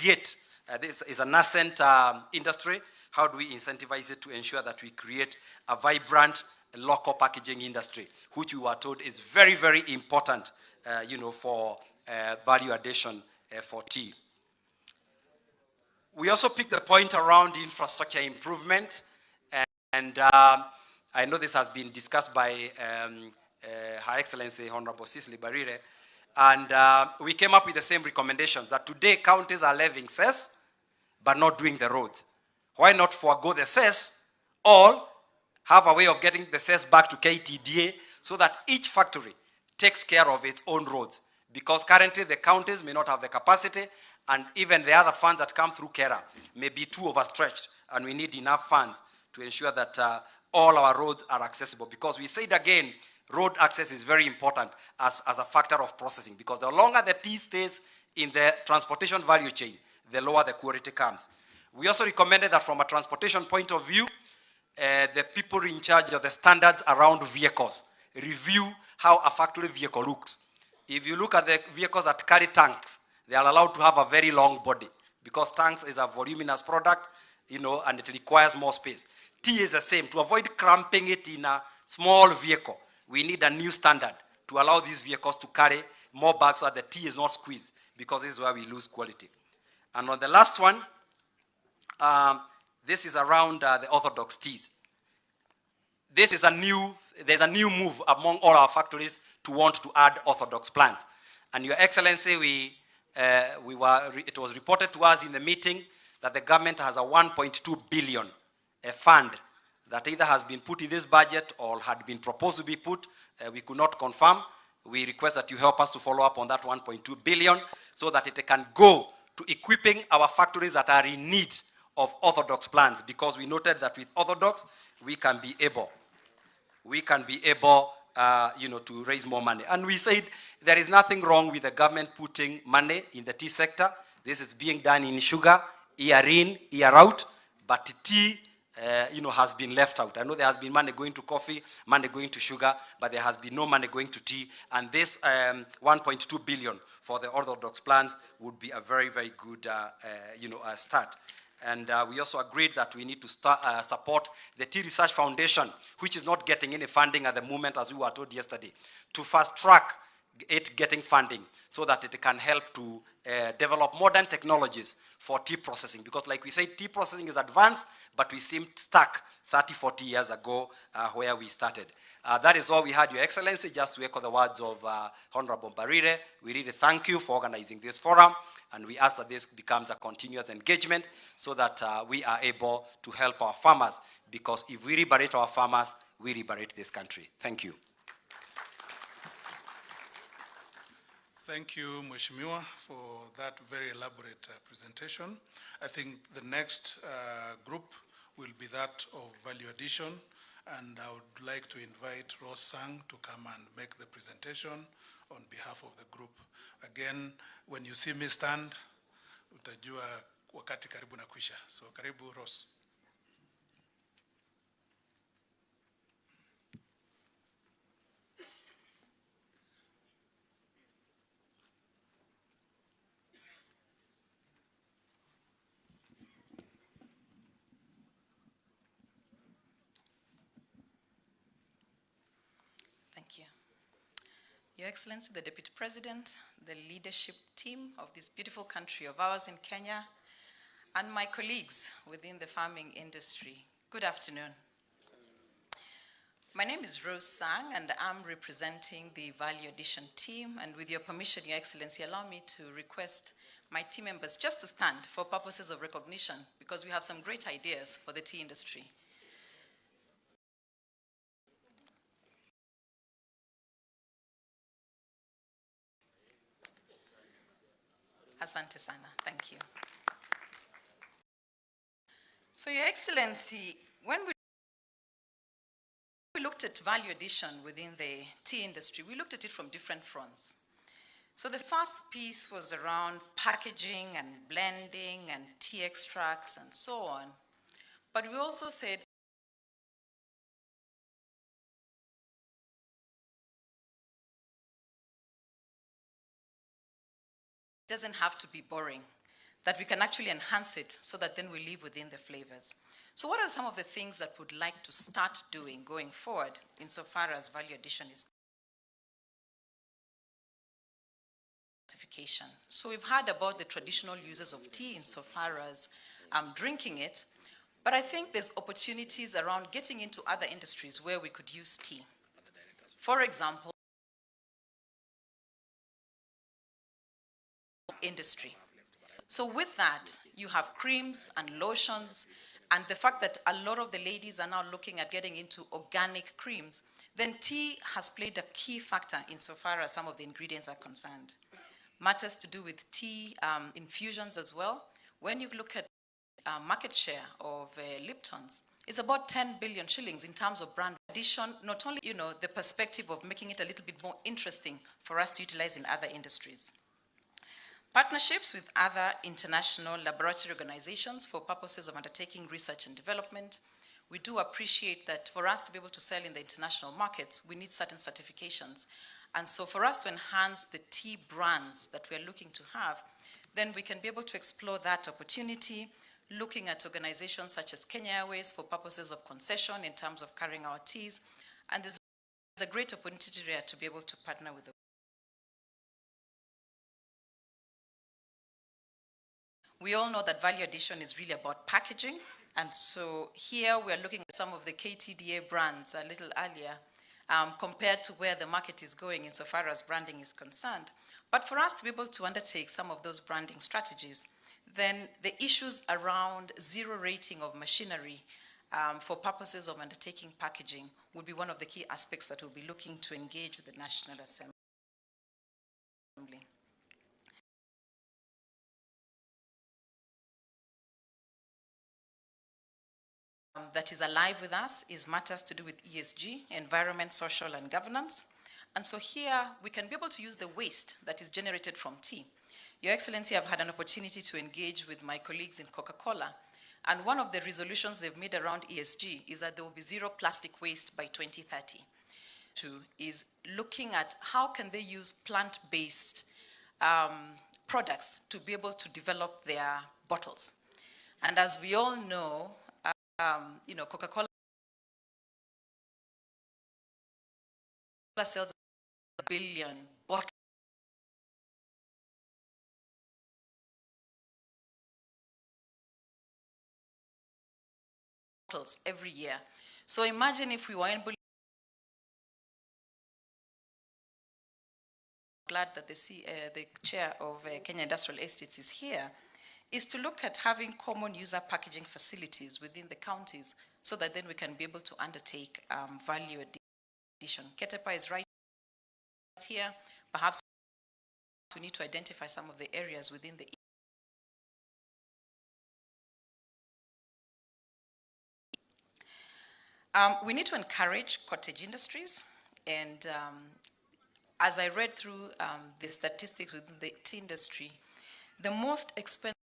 create, this is a nascent industry, how do we incentivize it to ensure that we create a vibrant local packaging industry, which we were told is very, very important, for value addition for tea. We also picked the point around infrastructure improvement, and I know this has been discussed by Her Excellency Honorable Cicely Barire, and we came up with the same recommendations that today counties are levying cess, but not doing the roads. Why not forego the cess, or have a way of getting the cess back to KTDA so that each factory takes care of its own roads? Because currently the counties may not have the capacity, and even the other funds that come through KERA may be too overstretched, and we need enough funds to ensure that all our roads are accessible. Because we said again, road access is very important as a factor of processing, because the longer the tea stays in the transportation value chain, the lower the quality comes. We also recommended that from a transportation point of view, the people in charge of the standards around vehicles review how a factory vehicle looks. If you look at the vehicles that carry tanks, they are allowed to have a very long body, because tanks is a voluminous product, and it requires more space. Tea is the same. To avoid cramping it in a small vehicle, we need a new standard to allow these vehicles to carry more bags so that the tea is not squeezed, because this is where we lose quality. And on the last one, this is around the orthodox teas. There's a new move among all our factories to want to add orthodox plants. And Your Excellency, it was reported to us in the meeting that the government has a 1.2 billion fund that either has been put in this budget or had been proposed to be put. We could not confirm. We request that you help us to follow up on that 1.2 billion so that it can go to equipping our factories that are in need of orthodox plants, because we noted that with orthodox, we can be able to raise more money. And we said there is nothing wrong with the government putting money in the tea sector. This is being done in sugar, year in, year out, but tea, has been left out. I know there has been money going to coffee, money going to sugar, but there has been no money going to tea. And this 1.2 billion for the orthodox plants would be a very, very good, start. And we also agreed that we need to support the Tea Research Foundation, which is not getting any funding at the moment, as we were told yesterday, to fast track it getting funding so that it can help to develop modern technologies for tea processing. Because like we said, tea processing is advanced, but we seemed stuck 30, 40 years ago where we started. That is all we had, Your Excellency. Just to echo the words of Honorable Barire, we really thank you for organizing this forum, and we ask that this becomes a continuous engagement so that we are able to help our farmers, because if we liberate our farmers, we liberate this country. Thank you. Thank you, Mheshimiwa, for that very elaborate presentation. I think the next group will be that of value addition, and I would like to invite Ross Sang to come and make the presentation on behalf of the group. Again, when you see me stand, utajua wakati karibu na kuisha. So karibu, Ross. Thank you. Your Excellency, the Deputy President, the leadership team of this beautiful country of ours in Kenya, and my colleagues within the farming industry, good afternoon. My name is Rose Sang, and I'm representing the Value Addition team, and with your permission, Your Excellency, allow me to request my team members just to stand for purposes of recognition, because we have some great ideas for the tea industry. Asante sana, thank you. So, Your Excellency, when we looked at value addition within the tea industry, we looked at it from different fronts. So the first piece was around packaging and blending and tea extracts and so on. But we also said it doesn't have to be boring. that we can actually enhance it so that then we live within the flavors. So what are some of the things that we'd like to start doing going forward insofar as value addition is classification? So we've heard about the traditional uses of tea insofar as drinking it, but I think there's opportunities around getting into other industries where we could use tea. For example, industry. So with that, you have creams and lotions, and the fact that a lot of the ladies are now looking at getting into organic creams, then tea has played a key factor insofar as some of the ingredients are concerned. Matters to do with tea infusions as well. When you look at market share of Lipton's, it's about 10 billion shillings in terms of brand addition, not only, the perspective of making it a little bit more interesting for us to utilize in other industries. Partnerships with other international laboratory organizations for purposes of undertaking research and development. We do appreciate that for us to be able to sell in the international markets, we need certain certifications. And so for us to enhance the tea brands that we're looking to have, then we can be able to explore that opportunity, looking at organizations such as Kenya Airways for purposes of concession in terms of carrying our teas. And there's a great opportunity there to be able to partner with the We all know that value addition is really about packaging. And so here we're looking at some of the KTDA brands a little earlier compared to where the market is going insofar as branding is concerned. But for us to be able to undertake some of those branding strategies, then the issues around zero rating of machinery for purposes of undertaking packaging would be one of the key aspects that we'll be looking to engage with the National Assembly. That is alive with us is matters to do with ESG, environment, social, and governance. And so here we can be able to use the waste that is generated from tea. Your Excellency, I've had an opportunity to engage with my colleagues in Coca-Cola, and one of the resolutions they've made around ESG is that there will be zero plastic waste by 2030. Is looking at how can they use plant-based products to be able to develop their bottles. And as we all know, Coca-Cola sells 1 billion bottles every year. So imagine if we were able. Glad that the chair of Kenya Industrial Estates is here, is to look at having common user packaging facilities within the counties so that then we can be able to undertake value addition. Ketepa is right here. Perhaps we need to identify some of the areas within the we need to encourage cottage industries, and as I read through the statistics within the tea industry, the most expensive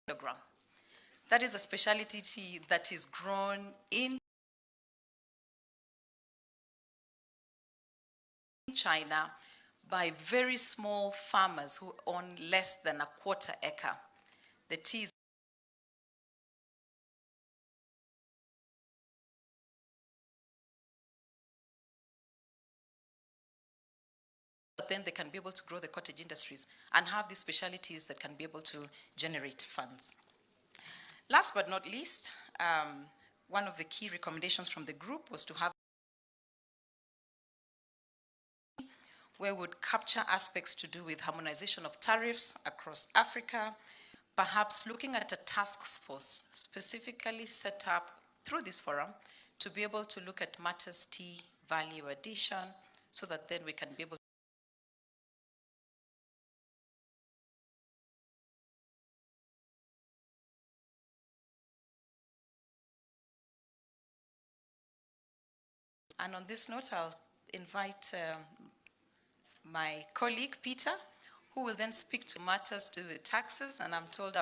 kilogram. That is a specialty tea that is grown in China by very small farmers who own less than a quarter acre. The tea is then they can be able to grow the cottage industries and have these specialties that can be able to generate funds. Last but not least, one of the key recommendations from the group was to have where we would capture aspects to do with harmonization of tariffs across Africa, perhaps looking at a task force specifically set up through this forum to be able to look at matters tea value addition so that then we can be able And on this note, I'll invite my colleague, Peter, who will then speak to matters to the taxes, and I'm told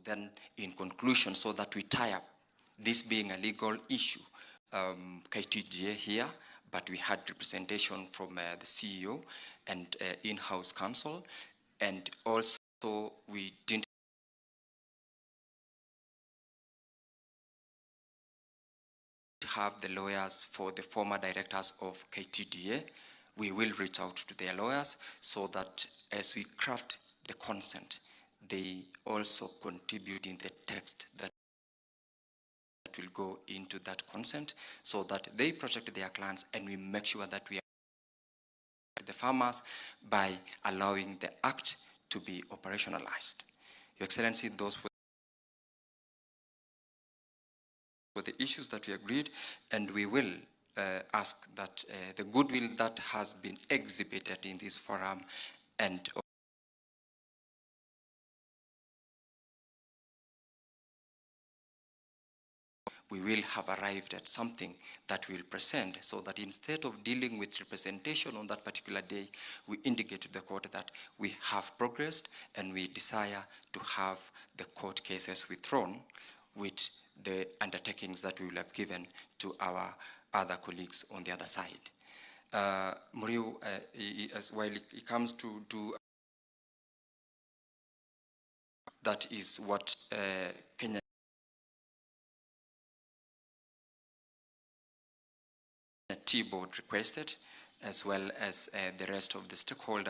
then in conclusion, so that we tie up this being a legal issue, KTGA here, but we had representation from the CEO and in-house counsel, and also we didn't have the lawyers for the former directors of KTDA. We will reach out to their lawyers so that as we craft the consent, they also contribute in the text that will go into that consent so that they protect their clients, and we make sure that we are the farmers by allowing the act to be operationalized. Your Excellency, those were the issues that we agreed, and we will ask that the goodwill that has been exhibited in this forum and we will have arrived at something that we'll present, so that instead of dealing with representation on that particular day, we indicate to the court that we have progressed and we desire to have the court cases withdrawn with the undertakings that we will have given to our other colleagues on the other side. Muriu, while it comes to do, that is what Kenya T-Board requested, as well as the rest of the stakeholders.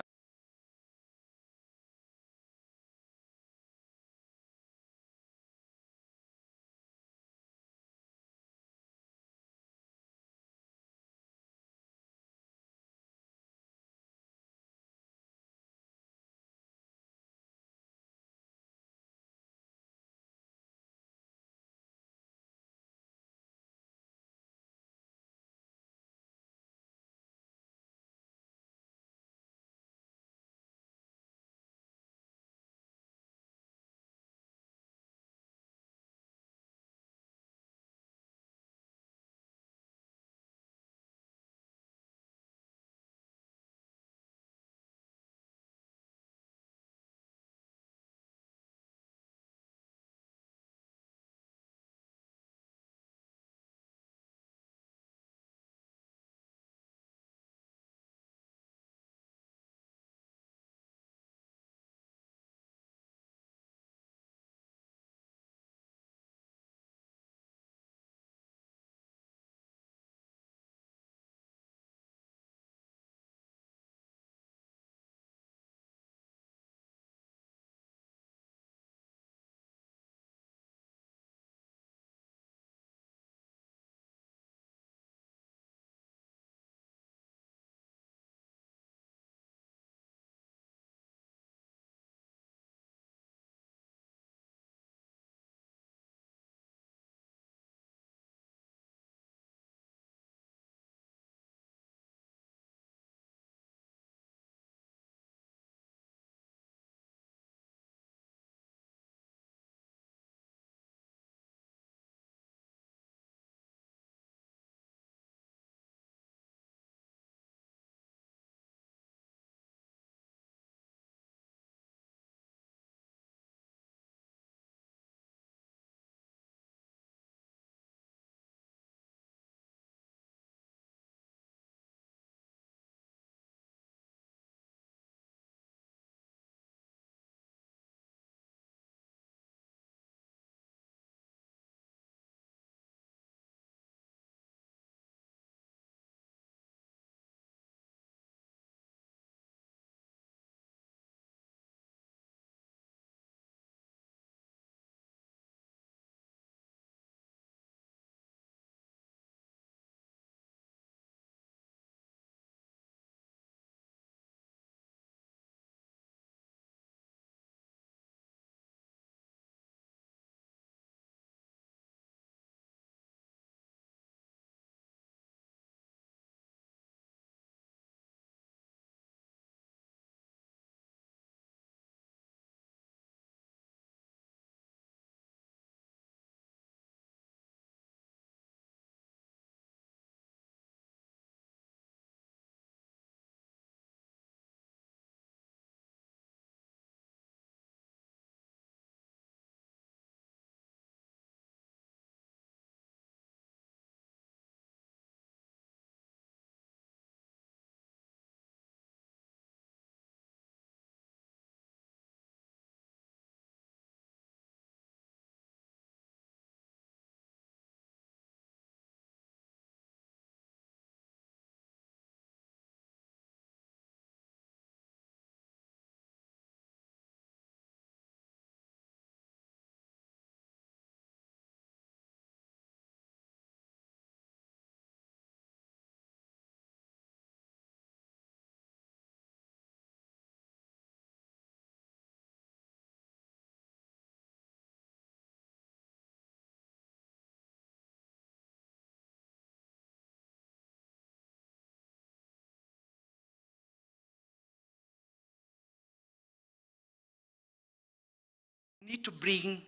You need to bring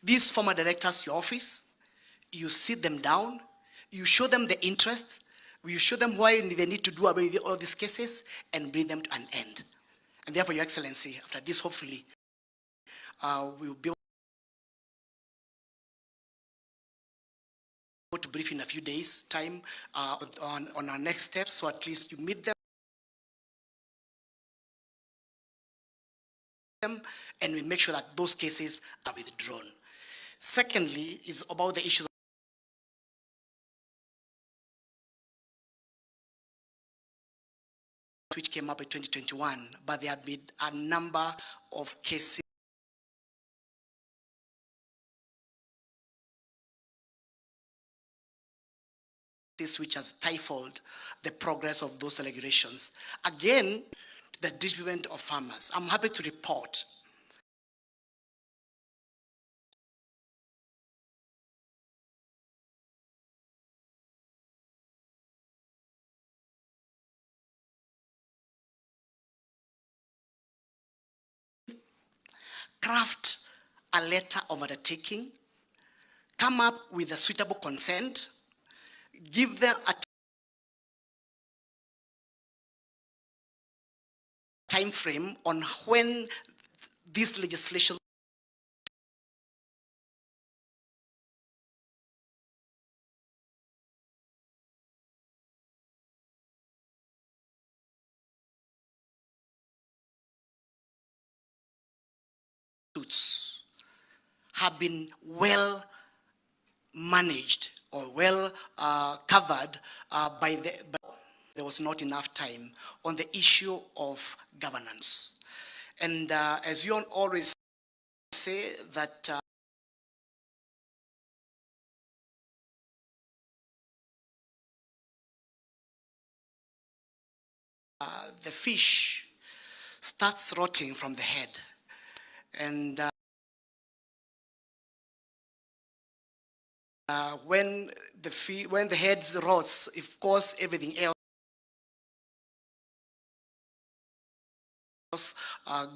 these former directors to your office, you sit them down, you show them the interest, you show them why they need to do away with all these cases and bring them to an end. And therefore, Your Excellency, after this, hopefully, we'll be able to brief in a few days' time on our next steps, so at least you meet them and we make sure that those cases are withdrawn. Secondly, is about the issues which came up in 2021, but there have been a number of cases which has stifled the progress of those deliberations. Again, the disagreement of farmers. I'm happy to report craft a letter of undertaking, come up with a suitable consent, give them a time frame on when this legislation suits have been well managed or well covered but there was not enough time on the issue of governance. And as you always say that the fish starts rotting from the head. And when the head rots, of course, everything else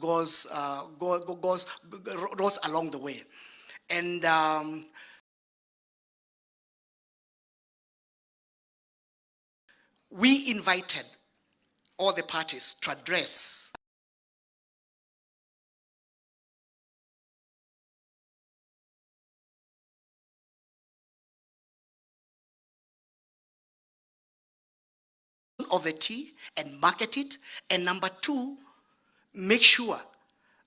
goes along the way. And we invited all the parties to address of the tea and market it, and number two, make sure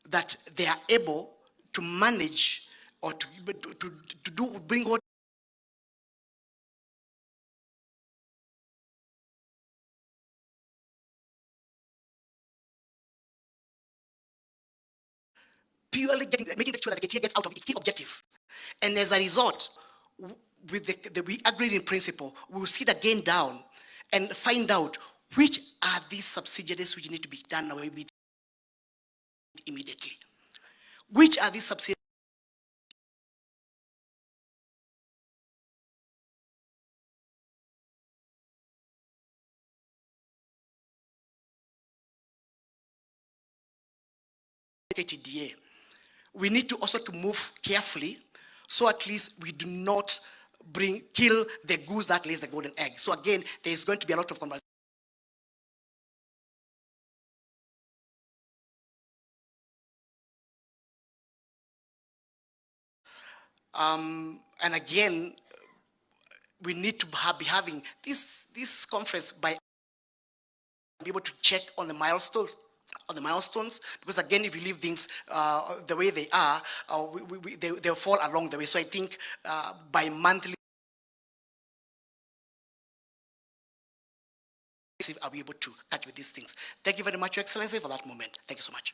that they are able to manage or to bring what purely making sure that the tea gets out of its key objective. And as a result, we agreed in principle, we'll sit again down and find out which are these subsidiaries which need to be done away with immediately. Which are these subsidiaries KTDA? We need to also to move carefully, so at least we do not kill the goose that lays the golden egg. So again, there is going to be a lot of conversation. And again, we need to be having this conference by be able to check on the milestones, because again, if you leave things the way they are, they'll fall along the way. So I think by monthly, I'll be able to catch with these things. Thank you very much, Your Excellency, for that moment. Thank you so much.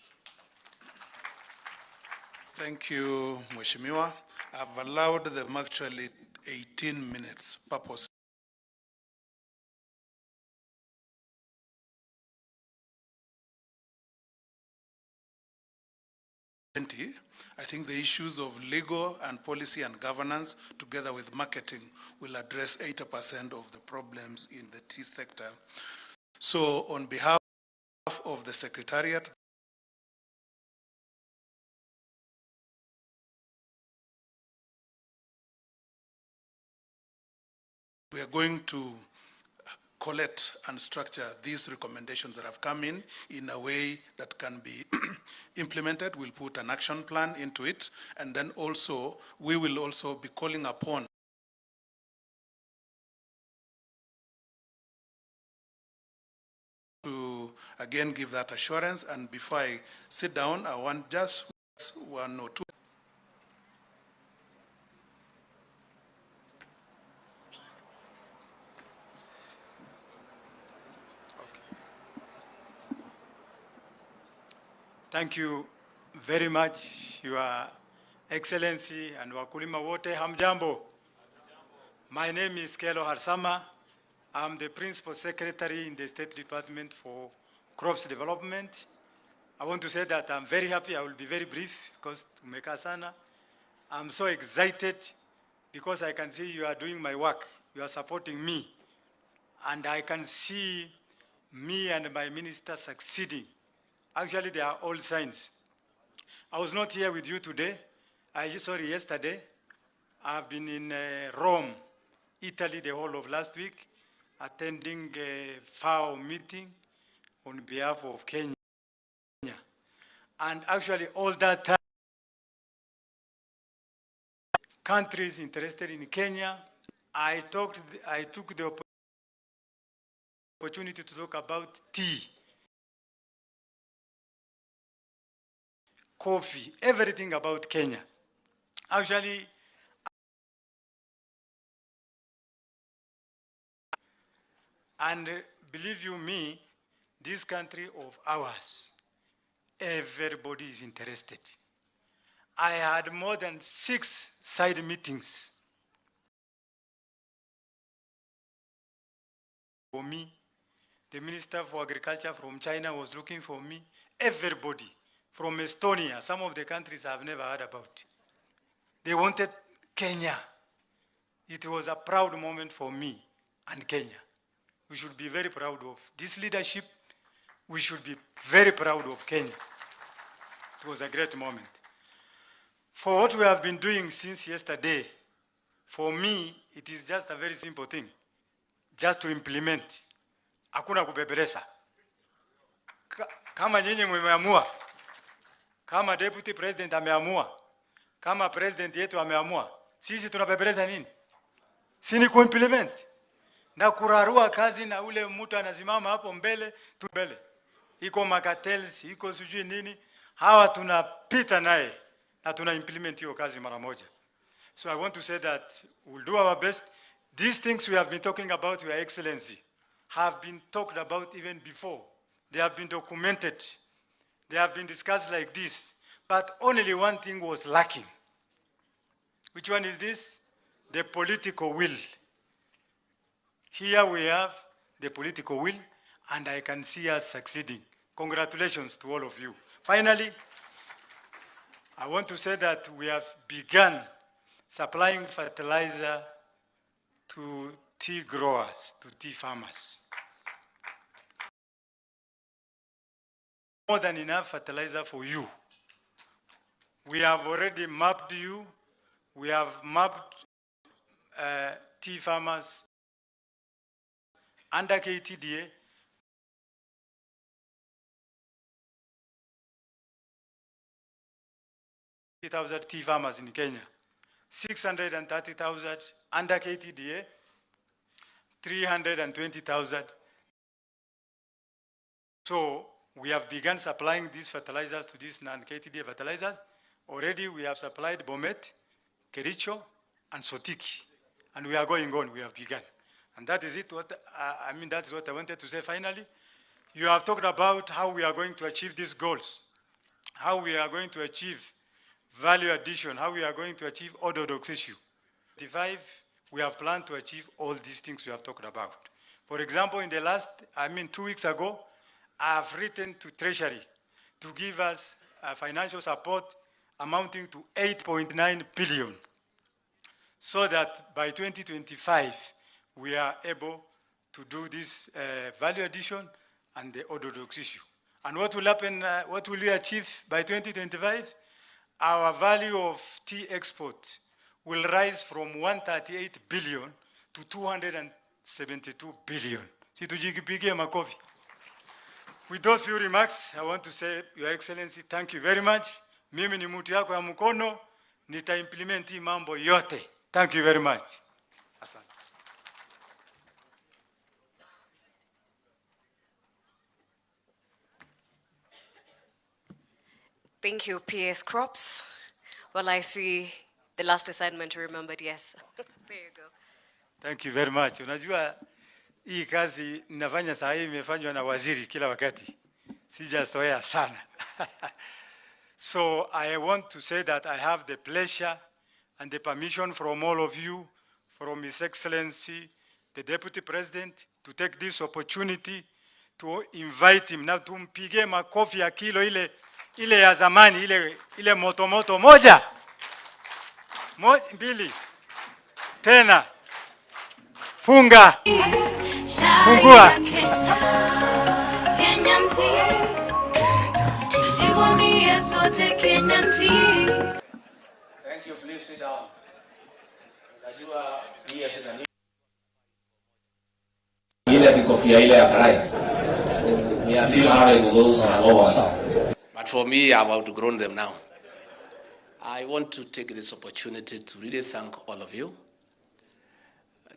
Thank you, Mheshimiwa. I've allowed them actually 18 minutes purposely. I think the issues of legal and policy and governance, together with marketing, will address 80% of the problems in the tea sector. So on behalf of the Secretariat, we are going to collect and structure these recommendations that have come in a way that can be implemented. We'll put an action plan into it, and then also we will also be calling upon to again give that assurance. And before I sit down, I want just one or two. Thank you very much, Your Excellency and wakulima wote, hamjambo. My name is Kelo Harsama. I'm the Principal Secretary in the State Department for Crops Development. I want to say that I'm very happy. I will be very brief because tumekaa sana. I'm so excited because I can see you are doing my work. You are supporting me. And I can see me and my minister succeeding. Actually, they are all signs. I was not here with you today. Yesterday. I've been in Rome, Italy, the whole of last week, attending a FAO meeting on behalf of Kenya. And actually, all that time, countries interested in Kenya, I took the opportunity to talk about tea, coffee, everything about Kenya. Actually, and believe you me, this country of ours, everybody is interested. I had more than 6 side meetings for me. The Minister for Agriculture from China was looking for me. Everybody from Estonia, some of the countries I've never heard about. They wanted Kenya. It was a proud moment for me and Kenya. We should be very proud of this leadership. We should be very proud of Kenya. It was a great moment. For what we have been doing since yesterday, for me, it is just a very simple thing. Just to implement. Hakuna kubeberesa. Kama nyinyi mmeamua, kama deputy president ameamua, kama president yetu ameamua, sisi tunabeberesa nini? Si ni kuimplement. Na kurarua kazi na ule mtu anasimama hapo mbele, mbele. Iko makatels, iko sijui nini, hawa tunapita naye na tuna implement hiyo kazi mara moja. So I want to say that we'll do our best. These things we have been talking about, Your Excellency, have been talked about even before. They have been documented. They have been discussed like this. But only one thing was lacking. Which one is this? The political will. Here we have the political will, and I can see us succeeding. Congratulations to all of you. Finally, I want to say that we have begun supplying fertilizer to tea growers, to tea farmers. More than enough fertilizer for you. We have already mapped you. We have mapped tea farmers under KTDA. Thousand tea farmers in Kenya, 630,000 under KTDA, 320,000. So we have begun supplying these fertilizers to these non-KTDA fertilizers. Already we have supplied Bomet, Kericho, and Sotiki, and we are going on. We have begun, and that is it. That's what I wanted to say. Finally, you have talked about how we are going to achieve these goals, how we are going to achieve value addition, how we are going to achieve orthodox issue. 25, we have planned to achieve all these things we have talked about. For example, in the last, 2 weeks ago, I have written to Treasury to give us financial support amounting to 8.9 billion, so that by 2025, we are able to do this value addition and the orthodox issue. And what will happen, what will we achieve by 2025? Our value of tea export will rise from 138 billion to to 272 billion. Situjikipigie makofi. With those few remarks, I want to say, Your Excellency, thank you very much. Mimi ni mtu yako ya mkono, nita-implement mambo yote. Thank you very much. Asante. Thank you, PS Crops. Well, I see the last assignment remembered, yes. There you go. Thank you very much. Unajua, hii kazi ninafanya saa hii imefanywa na waziri kila wakati. Sijazoea sana. So I want to say that I have the pleasure and the permission from all of you, from His Excellency, the Deputy President, to take this opportunity to invite him. Na tumpige makofi ya kilo ile ya zamani, ile moto moja. Mbili. Tena. Funga. Fungua. Thank you, please sit down. Unajua pia sasa ni ile kofia ile ya karai. We are still having those overs. But for me, I've outgrown them now. I want to take this opportunity to really thank all of you.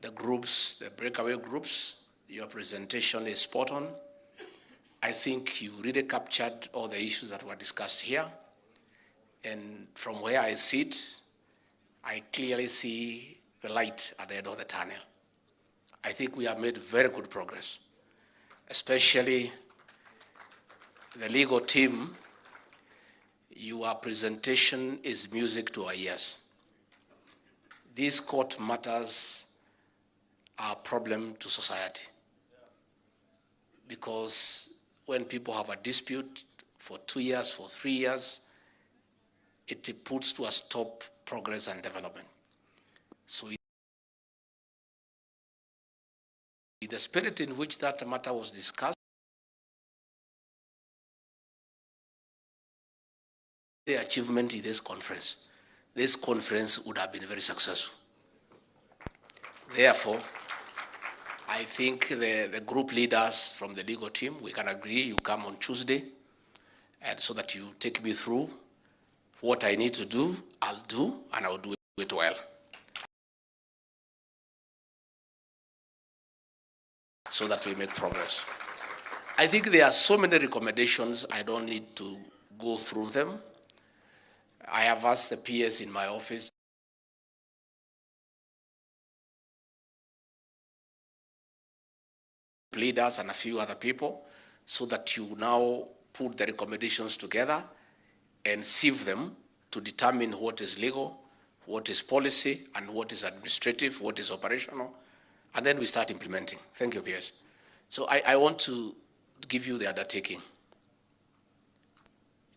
The groups, the breakaway groups, your presentation is spot on. I think you really captured all the issues that were discussed here. And from where I sit, I clearly see the light at the end of the tunnel. I think we have made very good progress, especially the legal team. Your presentation is music to our ears. These court matters are a problem to society. Because when people have a dispute for 2 years, for 3 years, it puts to a stop progress and development. So in the spirit in which that matter was discussed, the achievement in this conference would have been very successful. Therefore, I think the group leaders from the legal team, we can agree, you come on Tuesday, and so that you take me through what I need to do, I'll do, and I'll do it well. So that we make progress. I think there are so many recommendations, I don't need to go through them. I have asked the PS in my office leaders and a few other people, so that you now put the recommendations together and sieve them to determine what is legal, what is policy, and what is administrative, what is operational, and then we start implementing. Thank you, PS. So I want to give you the undertaking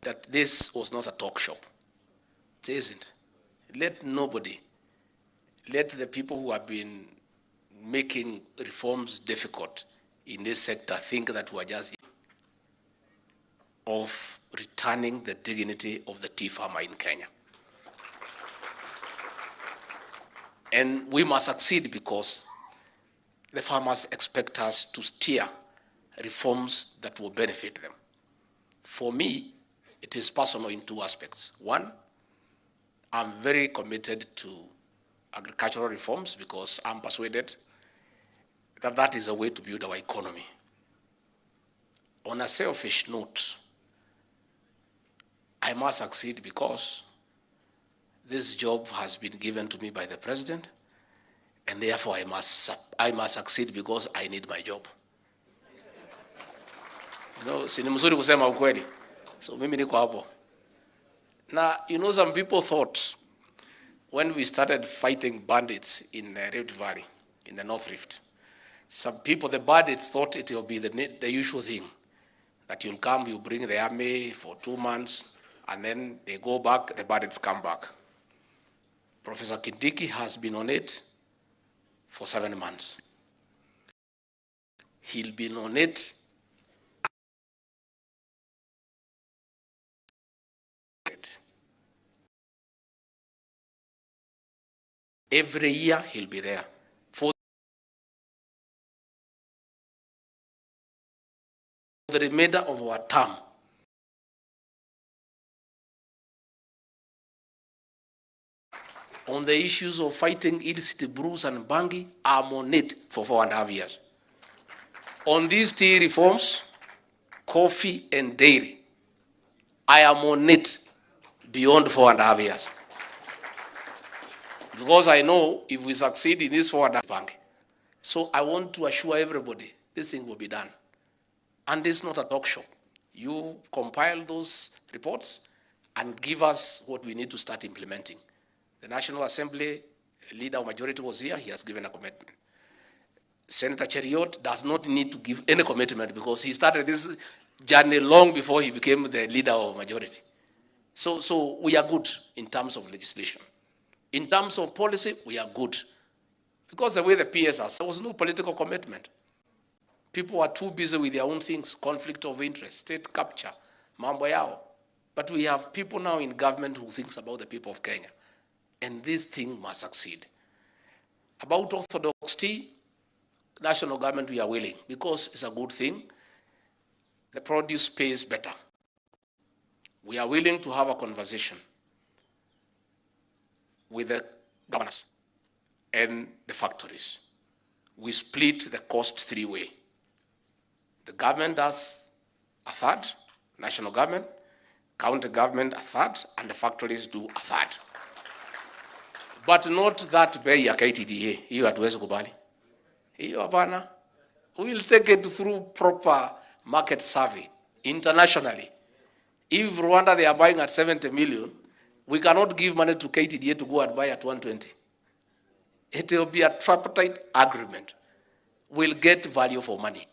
that this was not a talk shop. It isn't. Let nobody, let the people who have been making reforms difficult in this sector think that we are just of returning the dignity of the tea farmer in Kenya. And we must succeed because the farmers expect us to steer reforms that will benefit them. For me, it is personal in two aspects. One, I'm very committed to agricultural reforms because I'm persuaded that that is a way to build our economy. On a selfish note, I must succeed because this job has been given to me by the president, and therefore I must succeed because I need my job. You know, si ni mzuri kusema ukweli. So mimi niko hapo. Now, you know, some people thought when we started fighting bandits in Rift Valley, in the North Rift, some people, the bandits, thought it will be the usual thing, that you'll come, you bring the army for 2 months, and then they go back, the bandits come back. Professor Kindiki has been on it for 7 months. He'll be on it every year. He'll be there. the remainder of our term. On the issues of fighting illicit brews and bangi, I'm on it for 4.5 years. On these tea reforms, coffee and dairy, I am on it beyond 4.5 years. Because I know if we succeed in this 4.5 bank, so I want to assure everybody this thing will be done. And this is not a talk show. You compile those reports and give us what we need to start implementing. The National Assembly leader of majority was here, he has given a commitment. Senator Cheriot does not need to give any commitment because he started this journey long before he became the leader of majority. So we are good in terms of legislation. In terms of policy, we are good. Because the way the PS are, there was no political commitment. People are too busy with their own things, conflict of interest, state capture, mambo yao. But we have people now in government who thinks about the people of Kenya. And this thing must succeed. About orthodox tea, national government, we are willing because it's a good thing. The produce pays better. We are willing to have a conversation with the governors and the factories. We split the cost 3-way. The government does a third, national government, county government a third, and the factories do a third. But not that bei ya KTDA, hiyo hatuwezi kubali. Hiyo hapana. We will take it through proper market survey internationally. If Rwanda they are buying at 70 million, we cannot give money to KTDA to go and buy at 120. It will be a tripartite agreement. We'll get value for money.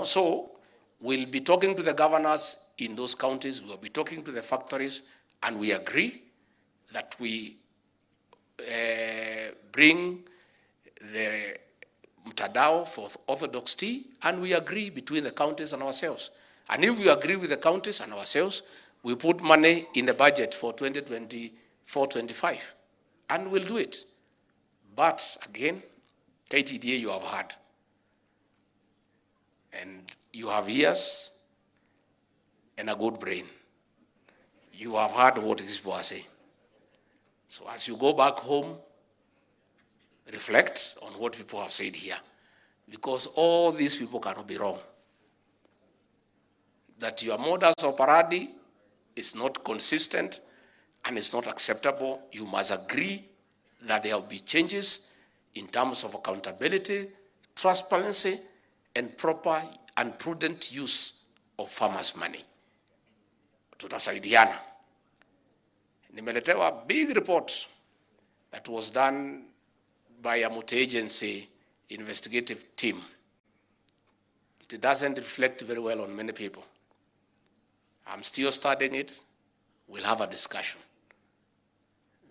So we'll be talking to the governors in those counties, we'll be talking to the factories, and we agree that we bring the mtandao for orthodox tea, and we agree between the counties and ourselves. And if we agree with the counties and ourselves, we put money in the budget for 2024-25, and we'll do it. But again, KTDA you have heard, and you have ears and a good brain. You have heard what this boy say. So as you go back home, reflect on what people have said here, because all these people cannot be wrong. That your modus operandi is not consistent and it's not acceptable. You must agree that there will be changes in terms of accountability, transparency, and proper and prudent use of farmers' money. Tutasaidiana. Nimeletewa a big report that was done by a multi-agency investigative team. It doesn't reflect very well on many people. I'm still studying it. We'll have a discussion.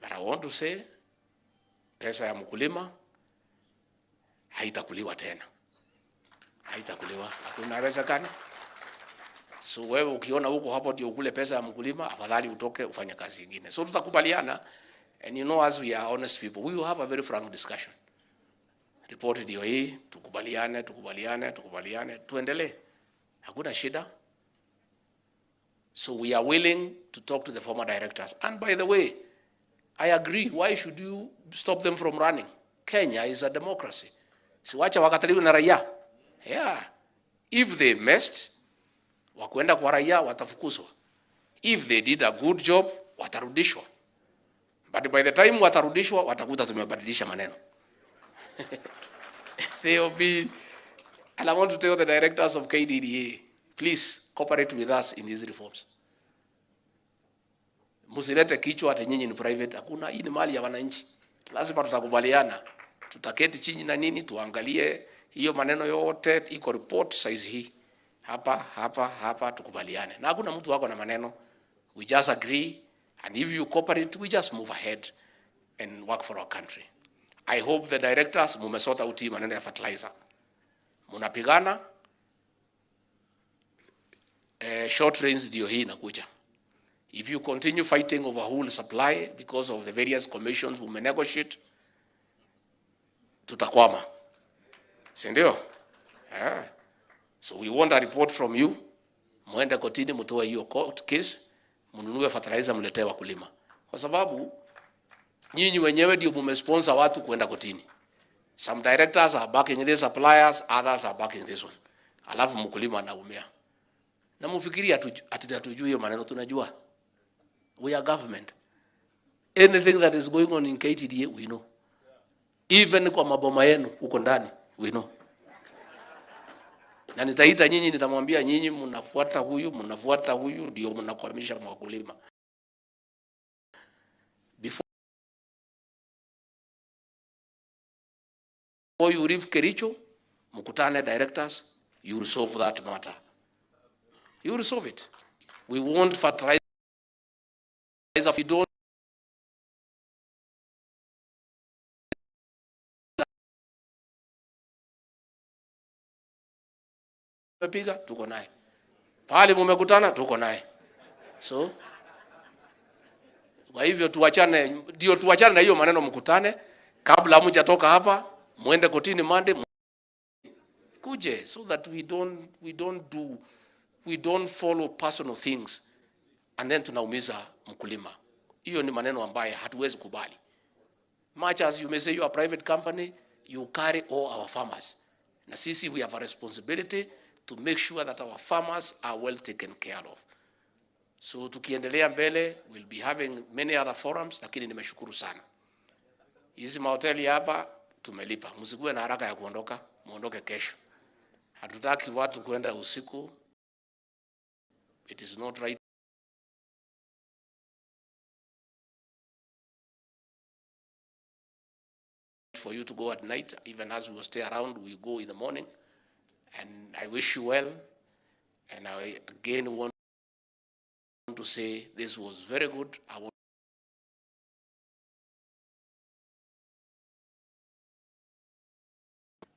But I want to say, pesa ya mkulima haitakuliwa tena. Haitakuliwa. Hakuna uwezekano. So wewe ukiona huko hapo ndio ukule pesa ya mkulima, afadhali utoke ufanye kazi nyingine. So tutakubaliana, and as we are honest people, we will have a very frank discussion. Report ndio hii, tukubaliane, tuendelee. Hakuna shida. So we are willing to talk to the former directors. And by the way, I agree. Why should you stop them from running? Kenya is a democracy. Si wacha wakataliwe na raia. Yeah. If they messed, wakwenda kwa raia watafukuzwa. If they did a good job, watarudishwa. But by the time watarudishwa, watakuta tumebadilisha maneno. They will be, and I want to tell the directors of KDDA, please cooperate with us in these reforms. Musilete kichwa ati nyinyi ni private. Hakuna, hii ni mali ya wananchi. Lazima tutakubaliana. Tutaketi chini na nini, tuangalie hiyo maneno yote, iko report size hii. Hapa tukubaliane. Na hakuna mtu wako na maneno. We just agree, and if you cooperate, we just move ahead and work for our country. I hope the directors mumesota uti maneno ya fertilizer. Munapigana, short range ndio hii inakuja. If you continue fighting over whole supply because of the various commissions we negotiate, tutakwama. Si ndio? So we want a report from you. Muende kotini mtoe hiyo court case, mnunue fertilizer mletee wakulima. Kwa sababu nyinyi wenyewe ndio mmesponsor watu kwenda kotini. Some directors are backing the suppliers, others are backing this one. Alafu mkulima anaumia. Na mfikiria hatujui hiyo maneno tunajua. We are government. Anything that is going on in KTDA, we know. Even kwa maboma yenu huko ndani, we know. Na nitaita nyinyi, nitamwambia nyinyi mnafuata huyu ndio mnakwamisha wakulima. Before you leave Kericho, mkutane directors, you resolve that matter. You resolve it. We won't fertilize if you don't. Piga tuko naye. Pale mmekutana tuko naye. So kwa hivyo tuachane na hiyo maneno, mkutane kabla hamjatoka hapa, muende kotini Monday kuje, so that we don't follow personal things and then tunaumiza mkulima. Hiyo ni maneno ambaye hatuwezi kubali. Much as you may say you are a private company, you carry all our farmers. Na sisi we have a responsibility to make sure that our farmers are well taken care of. So tukiendelea mbele, we'll be having many other forums, lakini nimeshukuru sana. Hizi mahoteli hapa tumelipa. Msikuwe na haraka ya kuondoka, muondoke kesho. Hatutaki watu kwenda usiku. It is not right for you to go at night. Even as we will stay around, we go in the morning. And I wish you well. And I again want to say this was very good.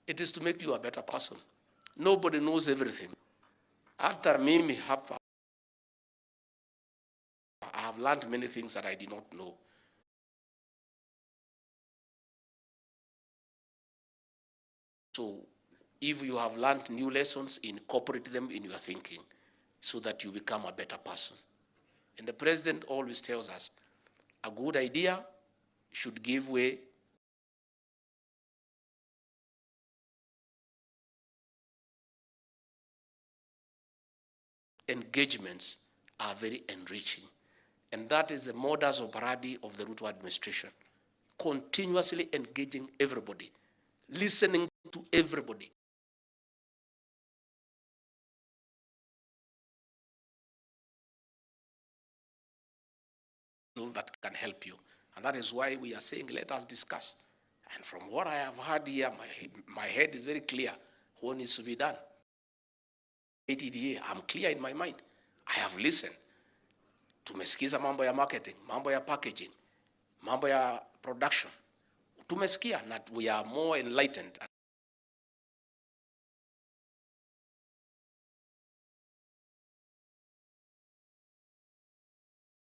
It is to make you a better person. Nobody knows everything. After mimi hapa, I have learned many things that I did not know. So if you have learned new lessons, incorporate them in your thinking so that you become a better person. And the president always tells us, a good idea should give way engagements are very enriching. And that is the modus operandi of the RUTO administration. Continuously engaging everybody, listening to everybody. That can help you. And that is why we are saying, let us discuss. And from what I have heard here, my head is very clear what needs to be done. ATDA, I'm clear in my mind. I have listened. Tumesikiza mambo ya marketing, mambo ya packaging, mambo ya production. Tumesikia, na we are more enlightened.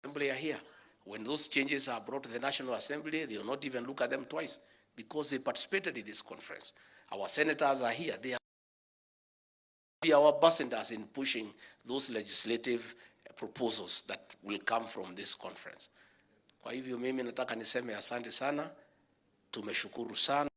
Assembly are here. When those changes are brought to the National Assembly, they will not even look at them twice because they participated in this conference. Our senators are here. They are our ambassadors in pushing those legislative proposals that will come from this conference. Kwa hivyo mimi nataka niseme asante sana. Tumeshukuru sana.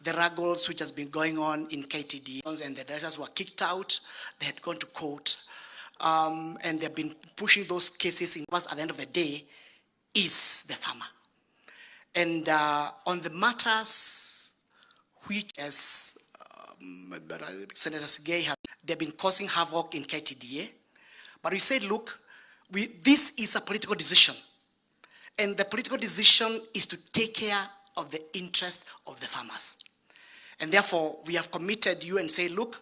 the ruggles which has been going on in KTD, and the directors were kicked out, they had gone to court, and they've been pushing those cases in, because at the end of the day, is the farmer. And on the matters which, as Senator Sigei have, they've been causing havoc in KTDA, but we said, look, this is a political decision. And the political decision is to take care of the interest of the farmers. And therefore, we have committed you and say, look,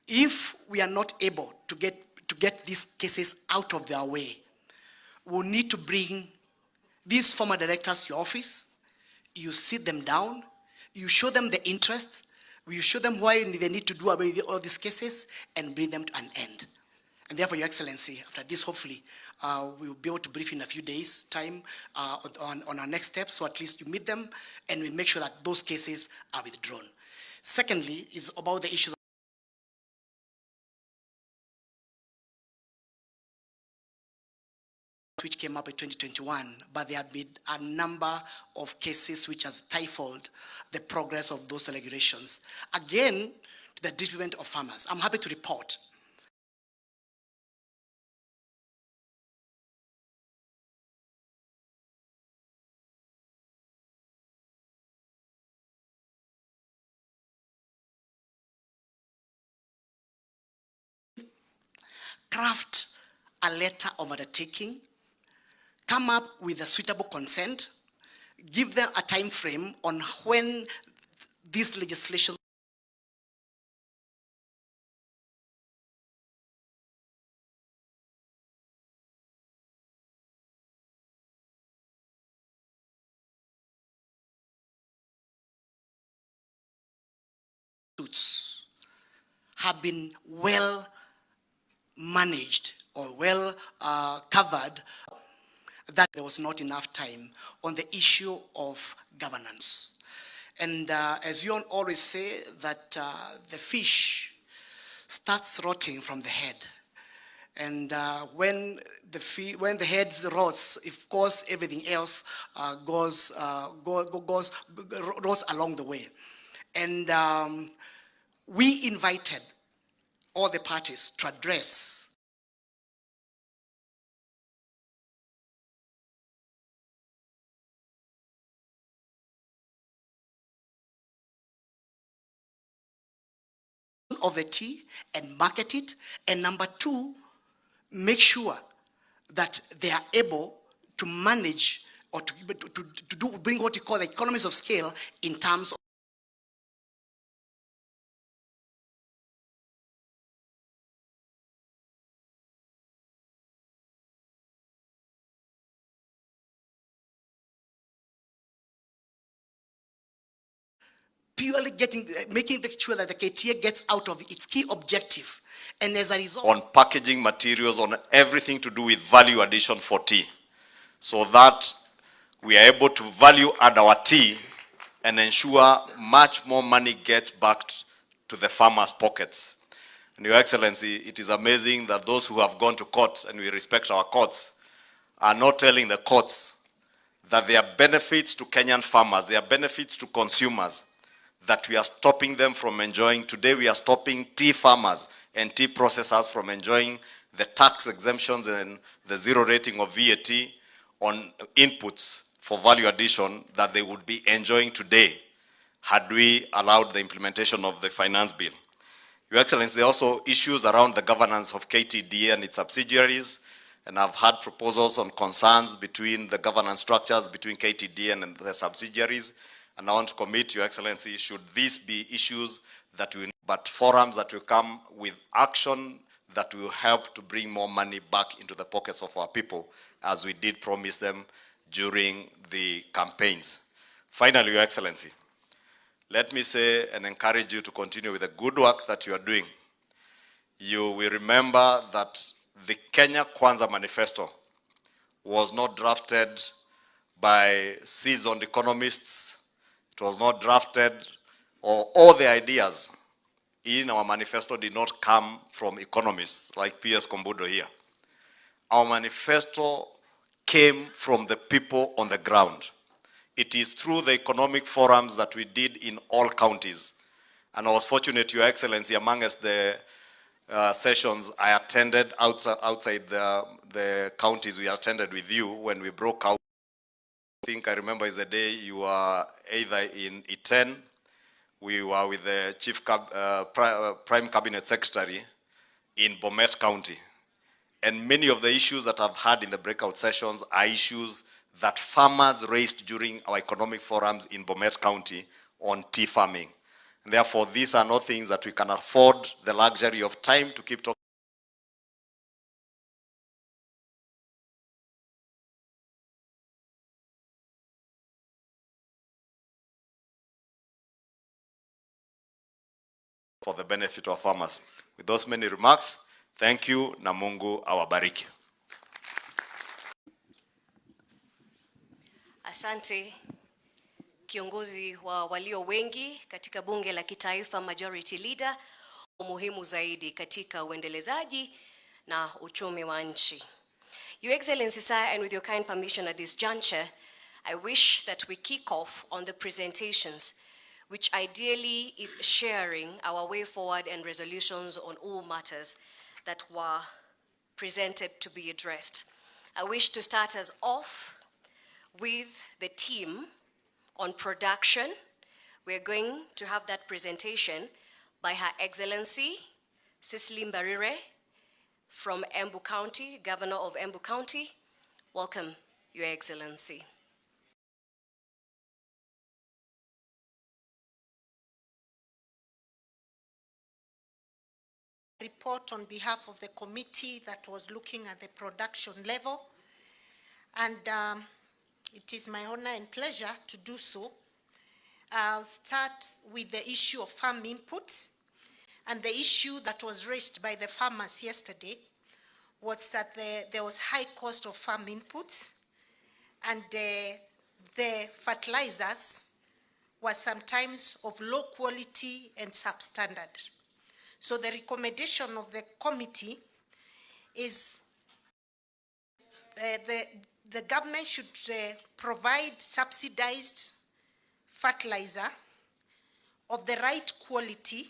if we are not able to get these cases out of their way, we'll need to bring these former directors to your office, you sit them down, you show them the interest, you show them why they need to do away with all these cases, and bring them to an end. And therefore, Your Excellency, after this, hopefully, we will be able to brief in a few days' time on our next steps, so at least you meet them, and we make sure that those cases are withdrawn. Secondly, is about the issues which came up in 2021, but there have been a number of cases which has stifled the progress of those regulations. Again, to the detriment of farmers. I'm happy to report craft a letter of undertaking, come up with a suitable consent, give them a time frame on when this legislation suits have been well managed or well covered, that there was not enough time on the issue of governance. And as you always say, that the fish starts rotting from the head. And when the head rots, of course, everything else rots along the way. And we invited all the parties to address of the tea and market it, and number two, make sure that they are able to manage or to bring what you call the economies of scale in terms purely making sure that the KTA gets out of its key objective. And as a result, on packaging materials, on everything to do with value addition for tea, so that we are able to value add our tea and ensure much more money gets back to the farmers' pockets. And Your Excellency, it is amazing that those who have gone to court, and we respect our courts, are not telling the courts that there are benefits to Kenyan farmers, there are benefits to consumers, that we are stopping them from enjoying. Today we are stopping tea farmers and tea processors from enjoying the tax exemptions and the zero rating of VAT on inputs for value addition that they would be enjoying today had we allowed the implementation of the finance bill. Your Excellency, there are also issues around the governance of KTDA and its subsidiaries, and I've had proposals on concerns between the governance structures between KTDA and the subsidiaries. And I want to commit, Your Excellency, should these be issues that we, but forums that will come with action that will help to bring more money back into the pockets of our people, as we did promise them during the campaigns. Finally, Your Excellency, let me say and encourage you to continue with the good work that you are doing. You will remember that the Kenya Kwanza Manifesto was not drafted by seasoned economists. It was not drafted, or all the ideas in our manifesto did not come from economists like P.S. Kombudo here. Our manifesto came from the people on the ground. it is through the economic forums that we did in all counties. And I was fortunate, Your Excellency, amongst the sessions I attended outside the counties we attended with you when we broke out. I think I remember is the day you were either in Iten, we were with the Prime Cabinet Secretary in Bomet County. And many of the issues that I've had in the breakout sessions are issues that farmers raised during our economic forums in Bomet County on tea farming. And therefore, these are not things that we can afford the luxury of time to keep talking for the benefit of farmers. With those many remarks, thank you, na Mungu awabariki. Asante, kiongozi wa walio wengi katika bunge la kitaifa, majority leader, umuhimu zaidi katika uendelezaji na uchumi wa nchi. Your Excellency, sir, and with your kind permission at this juncture, I wish that we kick off on the presentations, which ideally is sharing our way forward and resolutions on all matters that were presented to be addressed. I wish to start us off with the team on production. We're going to have that presentation by Her Excellency Cecily Mbarire from Embu County, Governor of Embu County. Welcome, Your Excellency. Report on behalf of the committee that was looking at the production level, and it is my honor and pleasure to do so. I'll start with the issue of farm inputs, and the issue that was raised by the farmers yesterday was that there was high cost of farm inputs, and the fertilizers were sometimes of low quality and substandard. So the recommendation of the committee is the government should provide subsidized fertilizer of the right quality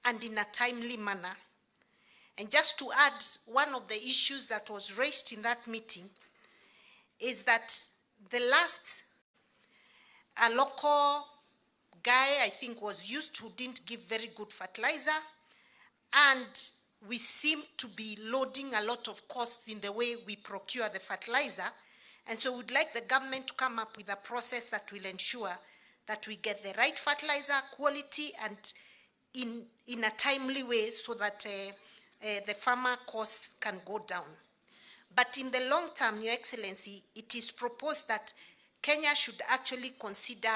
and in a timely manner. And just to add, one of the issues that was raised in that meeting is that the last local guy, I think, was used who didn't give very good fertilizer, and we seem to be loading a lot of costs in the way we procure the fertilizer, and so we'd like the government to come up with a process that will ensure that we get the right fertilizer, quality, and in a timely way so that the farmer costs can go down. But in the long term, Your Excellency, it is proposed that Kenya should actually consider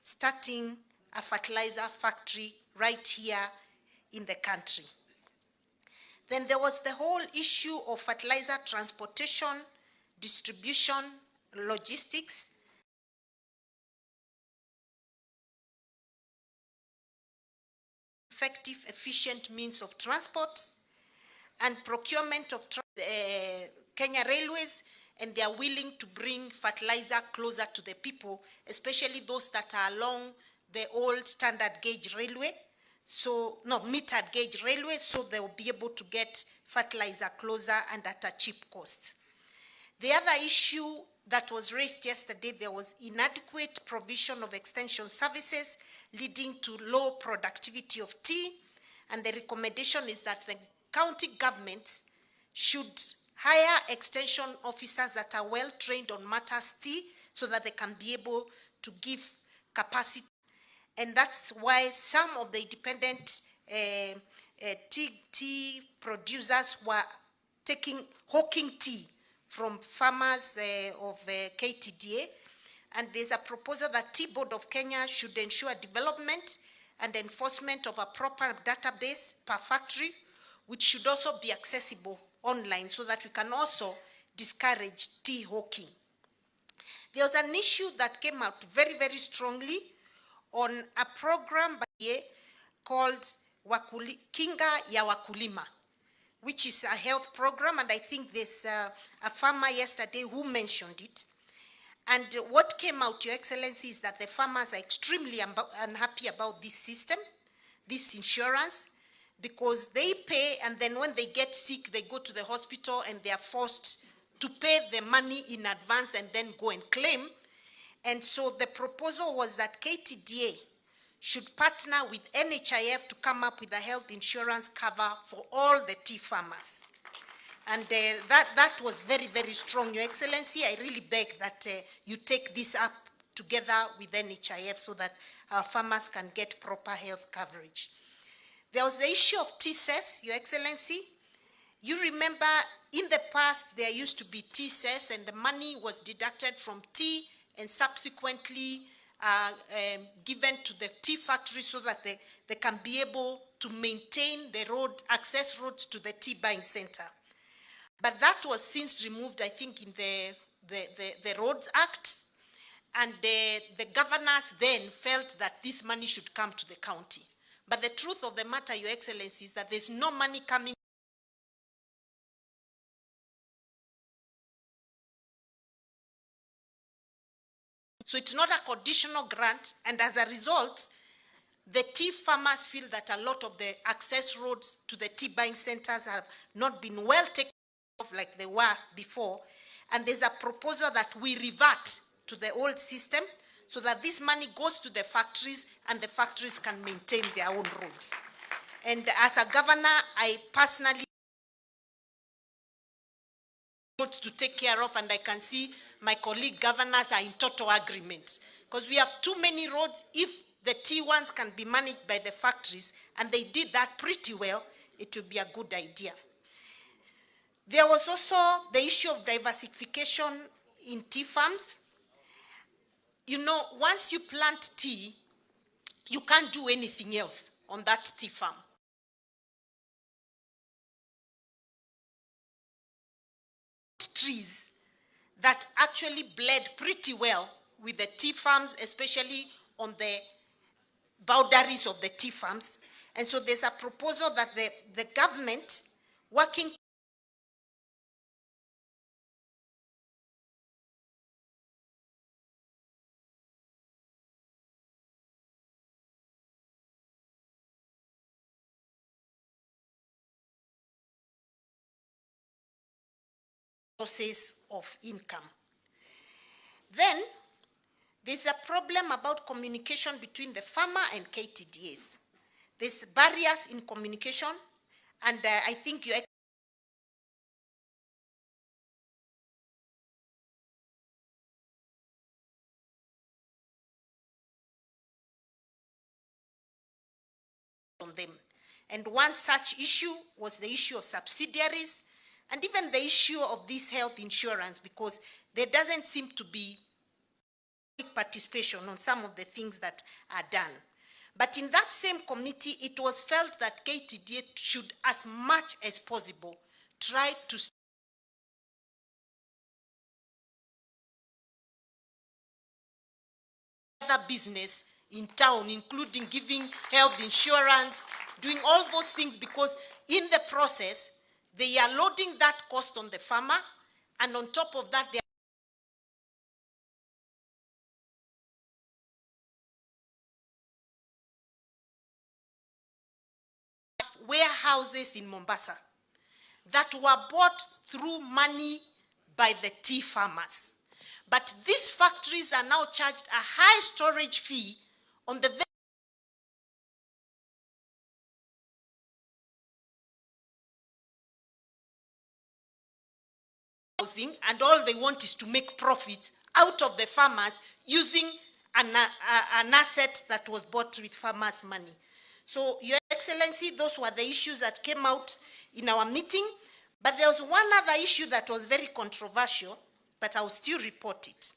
starting a fertilizer factory right here in the country. Then there was the whole issue of fertilizer transportation, distribution, logistics. Effective, efficient means of transport and procurement of Kenya Railways, and they are willing to bring fertilizer closer to the people, especially those that are along the old standard gauge railway, so, no, metered gauge railway, so they will be able to get fertilizer closer and at a cheap cost. The other issue that was raised yesterday, there was inadequate provision of extension services leading to low productivity of tea, and the recommendation is that the county governments should hire extension officers that are well trained on matters tea so that they can be able to give capacity. And that's why some of the independent tea producers were hawking tea from farmers of KTDA. And there's a proposal that Tea Board of Kenya should ensure development and enforcement of a proper database per factory, which should also be accessible online so that we can also discourage tea hawking. There was an issue that came out very, very strongly on a program called Kinga ya Wakulima, which is a health program, and I think there's a farmer yesterday who mentioned it. And what came out, Your Excellency, is that the farmers are extremely unhappy about this system, this insurance, because they pay, and then when they get sick, they go to the hospital and they are forced to pay the money in advance and then go and claim. And so the proposal was that KTDA should partner with NHIF to come up with a health insurance cover for all the tea farmers. And that was very, very strong, Your Excellency. I really beg that you take this up together with NHIF so that our farmers can get proper health coverage. There was the issue of T-cess, Your Excellency. You remember in the past there used to be T-cess and the money was deducted from tea and subsequently given to the tea factory so that they can be able to maintain the road, access roads to the tea buying center. But that was since removed, I think, in the Roads Act. And the governors then felt that this money should come to the county. But the truth of the matter, Your Excellency, is that there's no money coming. So it's not a conditional grant, and as a result, the tea farmers feel that a lot of the access roads to the tea buying centers have not been well taken of like they were before, and there's a proposal that we revert to the old system so that this money goes to the factories and the factories can maintain their own roads. And as a governor, I personally to take care of, and I can see my colleague governors are in total agreement because we have too many roads. If the T1s can be managed by the factories, and they did that pretty well, it would be a good idea. There was also the issue of diversification in tea farms. You know, once you plant tea, you can't do anything else on that tea farm. Trees that actually bled pretty well with the tea farms, especially on the boundaries of the tea farms. And so there's a proposal that the government working sources of income. Then there's a problem about communication between the farmer and KTDAs. There's barriers in communication, and I think you on them. And one such issue was the issue of subsidiaries, and even the issue of this health insurance, because there doesn't seem to be participation on some of the things that are done. But in that same committee, it was felt that KTDA should, as much as possible, try to other business in town, including giving health insurance, doing all those things, because in the process, they are loading that cost on the farmer, and on top of that, they have warehouses in Mombasa that were bought through money by the tea farmers. But these factories are now charged a high storage fee on the housing, and all they want is to make profit out of the farmers using an asset that was bought with farmers' money. So, Your Excellency, those were the issues that came out in our meeting. But there was one other issue that was very controversial, but I will still report it.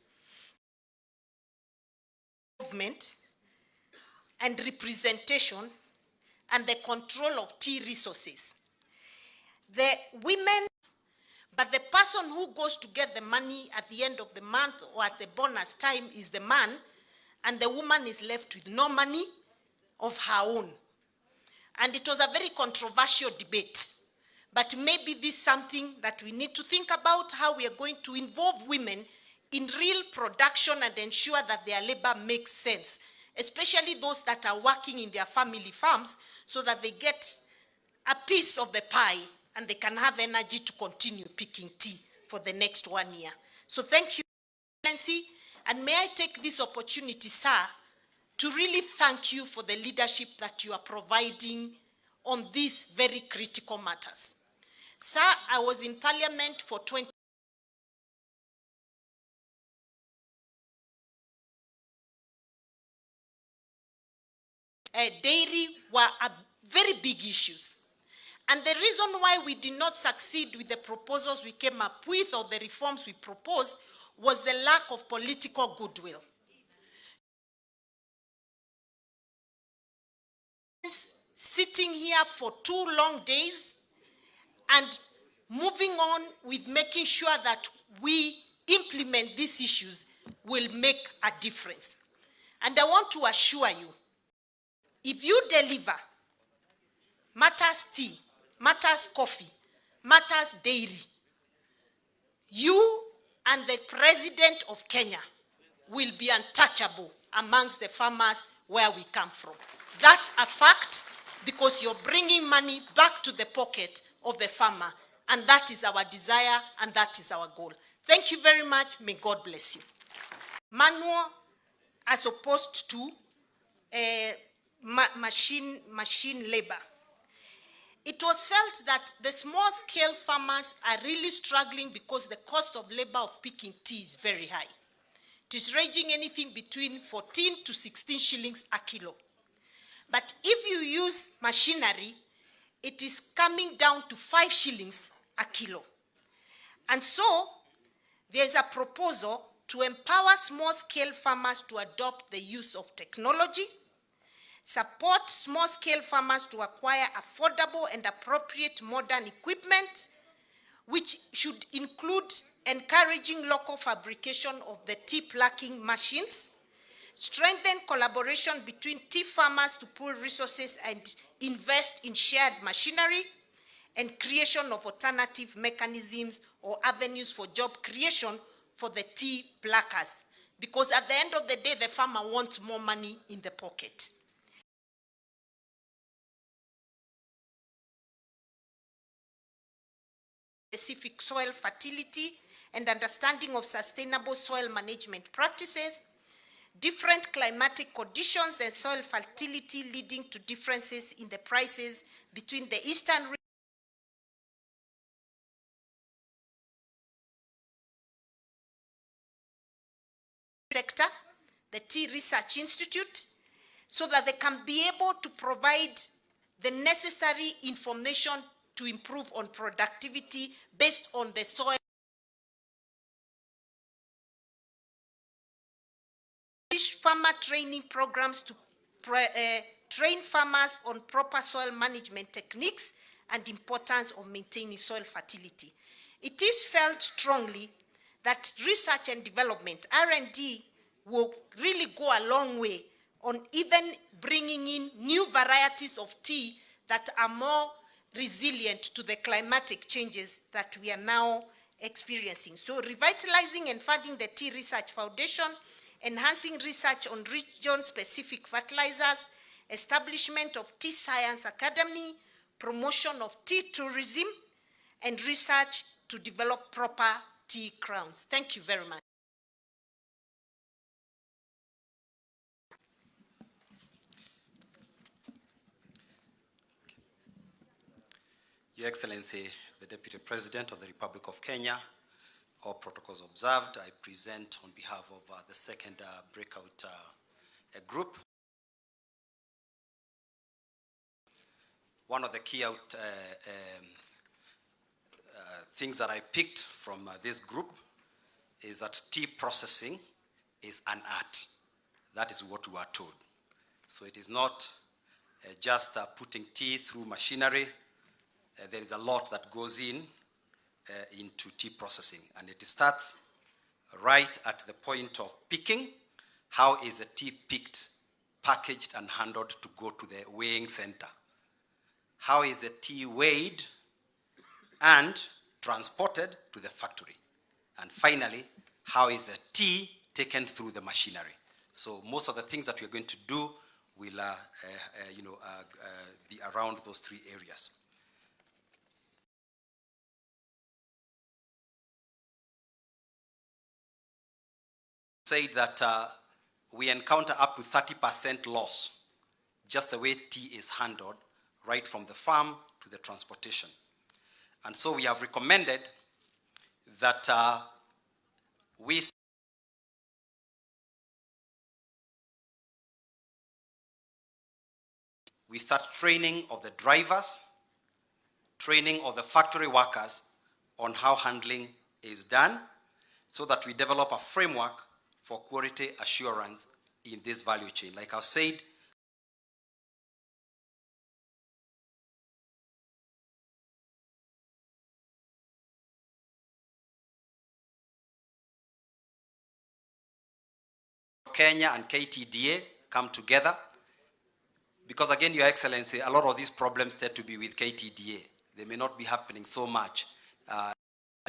Movement and representation and the control of tea resources. The women, but the person who goes to get the money at the end of the month or at the bonus time is the man, and the woman is left with no money of her own. And it was a very controversial debate. But maybe this is something that we need to think about, how we are going to involve women in real production and ensure that their labor makes sense, especially those that are working in their family farms, so that they get a piece of the pie and they can have energy to continue picking tea for the next 1 year. So thank you, Excellency, and may I take this opportunity, sir, to really thank you for the leadership that you are providing on these very critical matters. Sir, I was in Parliament for 20 dairy were very big issues. And the reason why we did not succeed with the proposals we came up with or the reforms we proposed was the lack of political goodwill. Sitting here for 2 long days and moving on with making sure that we implement these issues will make a difference. And I want to assure you, if you deliver matters tea, matters coffee, matters dairy, you and the President of Kenya will be untouchable amongst the farmers where we come from. That's a fact, because you're bringing money back to the pocket of the farmer, and that is our desire and that is our goal. Thank you very much. May God bless you. Manual as opposed to machine labor. It was felt that the small-scale farmers are really struggling because the cost of labor of picking tea is very high. It is ranging anything between 14 to 16 shillings a kilo. But if you use machinery, it is coming down to 5 shillings a kilo. And so, there's a proposal to empower small-scale farmers to adopt the use of technology, support small-scale farmers to acquire affordable and appropriate modern equipment, which should include encouraging local fabrication of the tea plucking machines, strengthen collaboration between tea farmers to pool resources and invest in shared machinery, and creation of alternative mechanisms or avenues for job creation for the tea pluckers. Because at the end of the day, the farmer wants more money in the pocket. Specific soil fertility and understanding of sustainable soil management practices, different climatic conditions and soil fertility leading to differences in the prices between the eastern sector, the Tea Research Institute, so that they can be able to provide the necessary information to improve on productivity based on the soil. Farmer training programs to train farmers on proper soil management techniques and importance of maintaining soil fertility. It is felt strongly that research and development, R&D, will really go a long way on even bringing in new varieties of tea that are more resilient to the climatic changes that we are now experiencing. So revitalizing and funding the Tea Research Foundation, enhancing research on region-specific fertilizers, establishment of Tea Science Academy, promotion of tea tourism, and research to develop proper tea crowns. Thank you very much. Your Excellency, the Deputy President of the Republic of Kenya, all protocols observed, I present on behalf of the second breakout group. One of the key things that I picked from this group is that tea processing is an art. That is what we are told. So it is not just putting tea through machinery. There is a lot that goes into tea processing, and it starts right at the point of picking. How is a tea picked, packaged, and handled to go to the weighing center? How is the tea weighed and transported to the factory? And finally, how is the tea taken through the machinery. So most of the things that we're going to do will be around those three areas. Say that we encounter up to 30% loss just the way tea is handled, right from the farm to the transportation. And so we have recommended that we start training of the drivers, training of the factory workers on how handling is done, so that we develop a framework for quality assurance in this value chain. Like I said, Kenya and KTDA come together, because again, Your Excellency, a lot of these problems tend to be with KTDA. They may not be happening so much at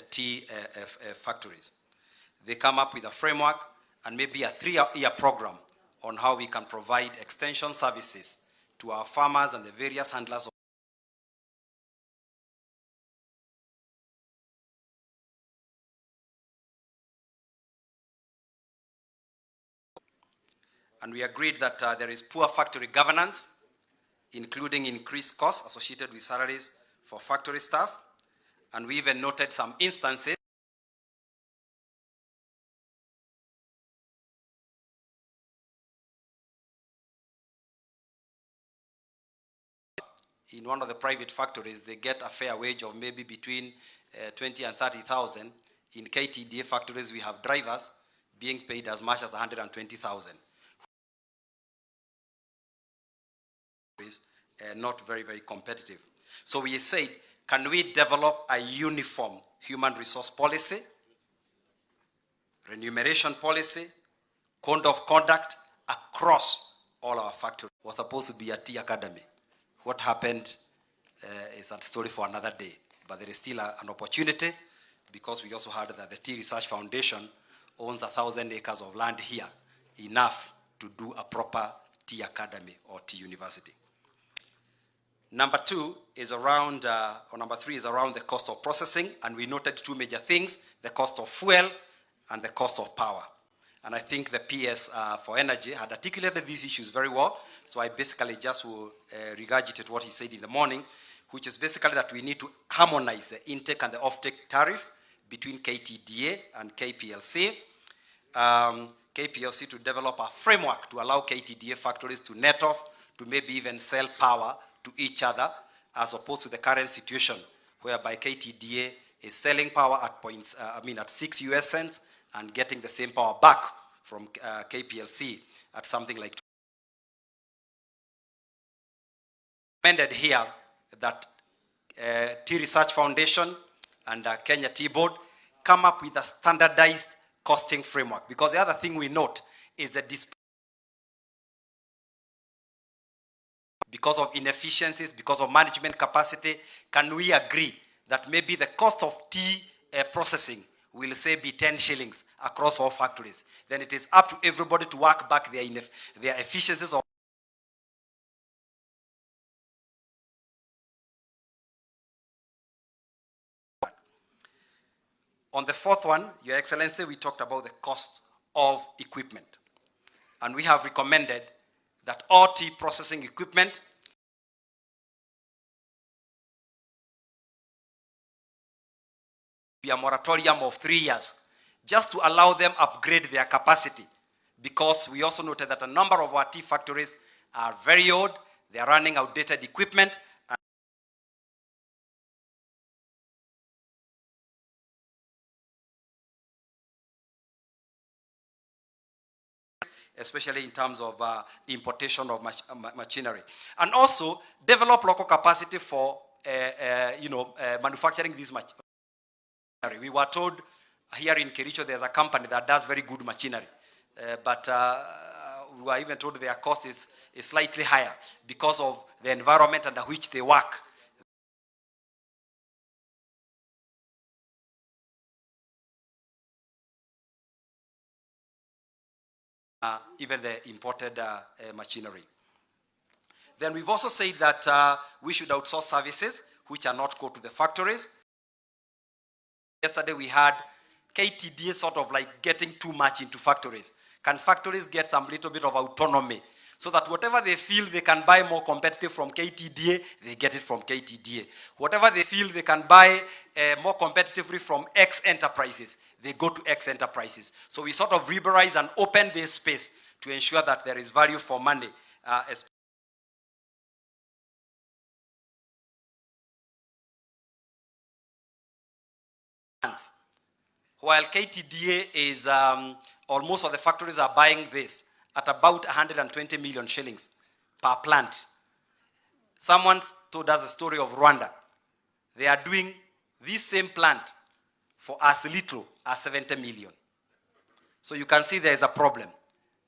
tea factories. They come up with a framework and maybe a 3-year program on how we can provide extension services to our farmers and the various handlers of and we agreed that there is poor factory governance, including increased costs associated with salaries for factory staff. And we even noted some instances in one of the private factories, they get a fair wage of maybe between 20 and 30,000. In KTDA factories, we have drivers being paid as much as 120,000. Not very, very competitive. So we said, can we develop a uniform human resource policy, remuneration policy, code of conduct across all our factories? It was supposed to be a tea academy. What happened is a story for another day, but there is still an opportunity, because we also heard that the Tea Research Foundation owns 1,000 acres of land here, enough to do a proper tea academy or tea university. Number 2 is around, or number 3 is around the cost of processing, and we noted 2 major things: the cost of fuel and the cost of power. And I think the PS for Energy had articulated these issues very well, so I basically just will regurgitate what he said in the morning, which is basically that we need to harmonize the intake and the offtake tariff between KTDA and KPLC. KPLC to develop a framework to allow KTDA factories to net off, to maybe even sell power to each other, as opposed to the current situation whereby KTDA is selling power at 6 US cents and getting the same power back from KPLC at something like. Recommended here that Tea Research Foundation and Kenya Tea Board come up with a standardized costing framework, because the other thing we note is the because of inefficiencies, because of management capacity. Can we agree that maybe the cost of tea processing will say be 10 shillings across all factories? Then it is up to everybody to work back their efficiencies of On the 4th one, Your Excellency, we talked about the cost of equipment. And we have recommended that all tea processing equipment be a moratorium of 3 years, just to allow them upgrade their capacity. Because we also noted that a number of our tea factories are very old, they are running outdated equipment, especially in terms of importation of machinery. And also develop local capacity for manufacturing these machinery. We were told here in Kericho there's a company that does very good machinery, but we were even told their cost is slightly higher because of the environment under which they work. even the imported machinery. Then we've also said that we should outsource services which are not go to the factories. Yesterday we had KTDA sort of like getting too much into factories. Can factories get some little bit of autonomy so that whatever they feel they can buy more competitive from KTDA, they get it from KTDA. Whatever they feel they can buy more competitively from X enterprises, they go to X enterprises. So we sort of liberalize and open this space to ensure that there is value for money. While KTDA is, almost all the factories are buying this at about 120 million shillings per plant. Someone told us a story of Rwanda. They are doing this same plant for as little as 70 million. So you can see there is a problem.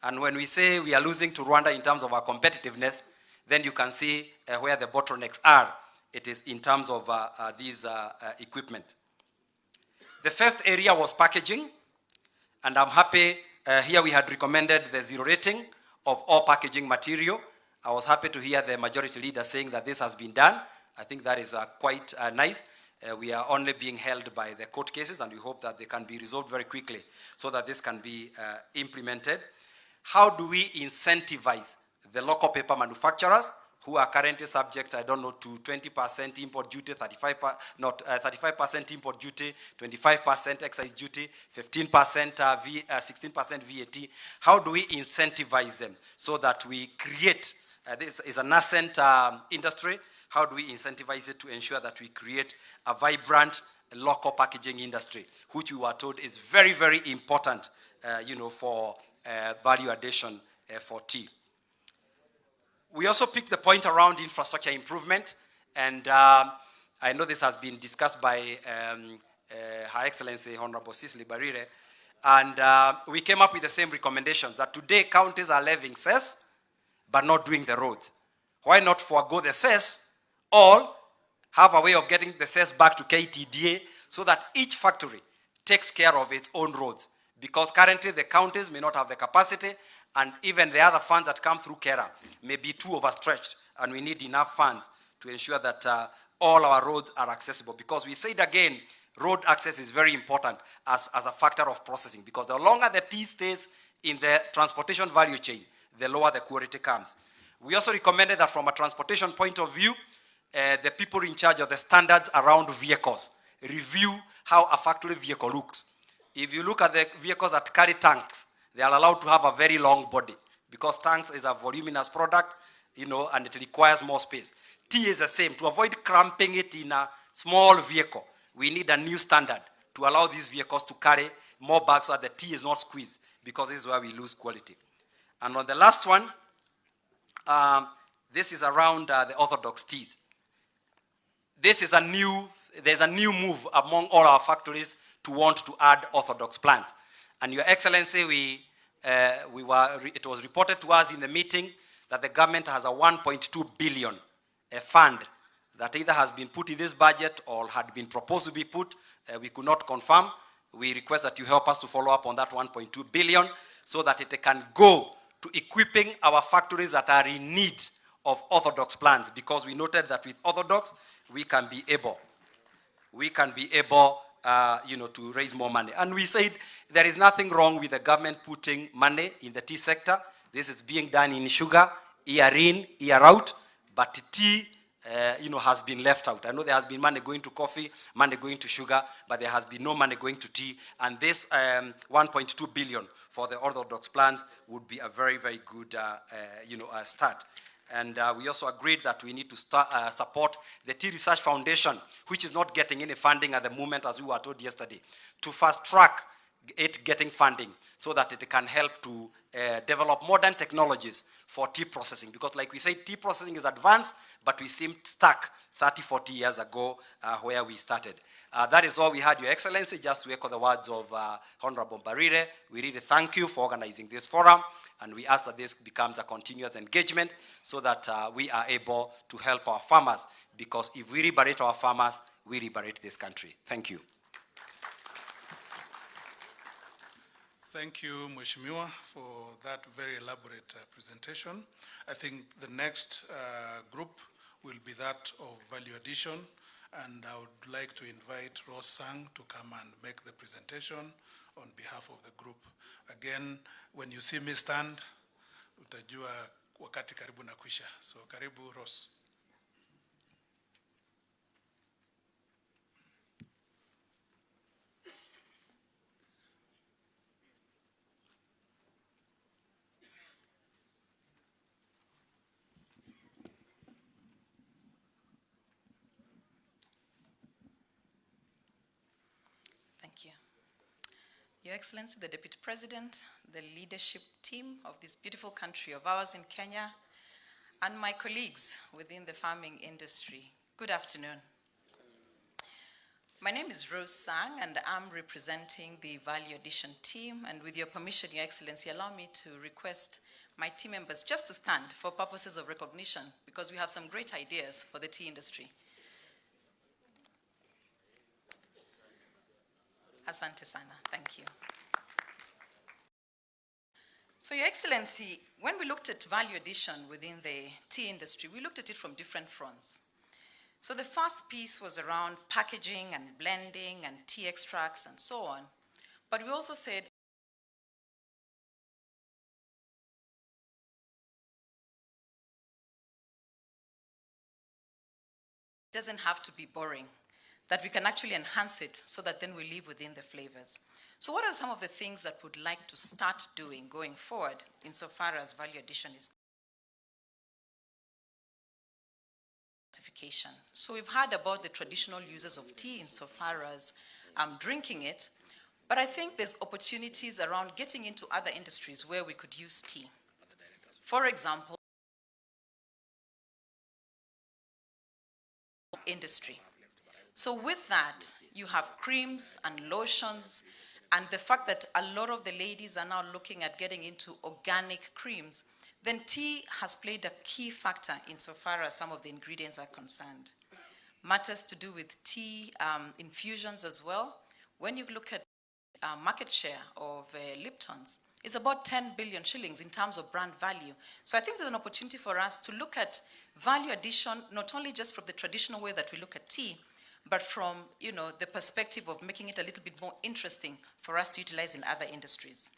And when we say we are losing to Rwanda in terms of our competitiveness, then you can see where the bottlenecks are. It is in terms of these equipment. The fifth area was packaging, and I'm happy here we had recommended the zero rating of all packaging material. I was happy to hear the majority leader saying that this has been done. I think that is quite nice. We are only being held by the court cases, and we hope that they can be resolved very quickly so that this can be implemented. How do we incentivize the local paper manufacturers who are currently subject, I don't know, to 20% import duty, 35% import duty, 25% excise duty, 15%, 16% VAT. How do we incentivize them so that we create, this is a nascent industry, how do we incentivize it to ensure that we create a vibrant local packaging industry, which we were told is very, very important, for value addition for tea. We also picked the point around infrastructure improvement, and I know this has been discussed by Her Excellency Honorable Cicely Barire, and we came up with the same recommendations that today counties are levying cess, but not doing the roads. Why not forego the cess, or have a way of getting the cess back to KTDA so that each factory takes care of its own roads? Because currently the counties may not have the capacity, and even the other funds that come through KERA may be too overstretched, and we need enough funds to ensure that all our roads are accessible. Because we said again, road access is very important as a factor of processing, because the longer the tea stays in the transportation value chain, the lower the quality comes. We also recommended that from a transportation point of view, the people in charge of the standards around vehicles review how a factory vehicle looks. If you look at the vehicles that carry tanks, they are allowed to have a very long body because tanks is a voluminous product, and it requires more space. Tea is the same. To avoid cramping it in a small vehicle, we need a new standard to allow these vehicles to carry more bags so that the tea is not squeezed, because this is where we lose quality. And on the last one, this is around the orthodox teas. There's a new move among all our factories to want to add orthodox plants. And Your Excellency, it was reported to us in the meeting that the government has a 1.2 billion fund that either has been put in this budget or had been proposed to be put. We could not confirm. We request that you help us to follow up on that 1.2 billion so that it can go to equipping our factories that are in need of orthodox plants, because we noted that with orthodox, we can be able to raise more money. And we said there is nothing wrong with the government putting money in the tea sector. This is being done in sugar, year in, year out, but tea, has been left out. I know there has been money going to coffee, money going to sugar, but there has been no money going to tea. And this 1.2 billion for the orthodox plants would be a very, very good, start. And we also agreed that we need to support the Tea Research Foundation, which is not getting any funding at the moment, as we were told yesterday, to fast track it getting funding so that it can help to develop modern technologies for tea processing. Because like we said, tea processing is advanced, but we seemed stuck 30, 40 years ago where we started. That is all we had, Your Excellency. Just to echo the words of Honorable Barire, we really thank you for organizing this forum, and we ask that this becomes a continuous engagement so that we are able to help our farmers, because if we liberate our farmers, we liberate this country. Thank you. Thank you, Mheshimiwa, for that very elaborate presentation. I think the next group will be that of value addition, and I would like to invite Ross Sang to come and make the presentation on behalf of the group. Again, when you see me stand, utajua wakati karibu na kuisha. So karibu, Ross. Thank you. Your Excellency, the Deputy President, the leadership team of this beautiful country of ours in Kenya, and my colleagues within the farming industry, good afternoon. My name is Rose Sang, and I'm representing the Value Addition team, and with your permission, Your Excellency, allow me to request my team members just to stand for purposes of recognition, because we have some great ideas for the tea industry. Asante sana, thank you. So, Your Excellency, when we looked at value addition within the tea industry, we looked at it from different fronts. So the first piece was around packaging and blending and tea extracts and so on. But we also said it doesn't have to be boring, that we can actually enhance it so that then we live within the flavors. So what are some of the things that we'd like to start doing going forward insofar as value addition is certification? So we've heard about the traditional uses of tea insofar as drinking it, but I think there's opportunities around getting into other industries where we could use tea. For example, industry. So with that, you have creams and lotions, and the fact that a lot of the ladies are now looking at getting into organic creams, then tea has played a key factor insofar as some of the ingredients are concerned. Matters to do with tea infusions as well. When you look at market share of Lipton's, it's about 10 billion shillings in terms of brand value. So I think there's an opportunity for us to look at value addition, not only just from the traditional way that we look at tea, but from the perspective of making it a little bit more interesting for us to utilize in other industries.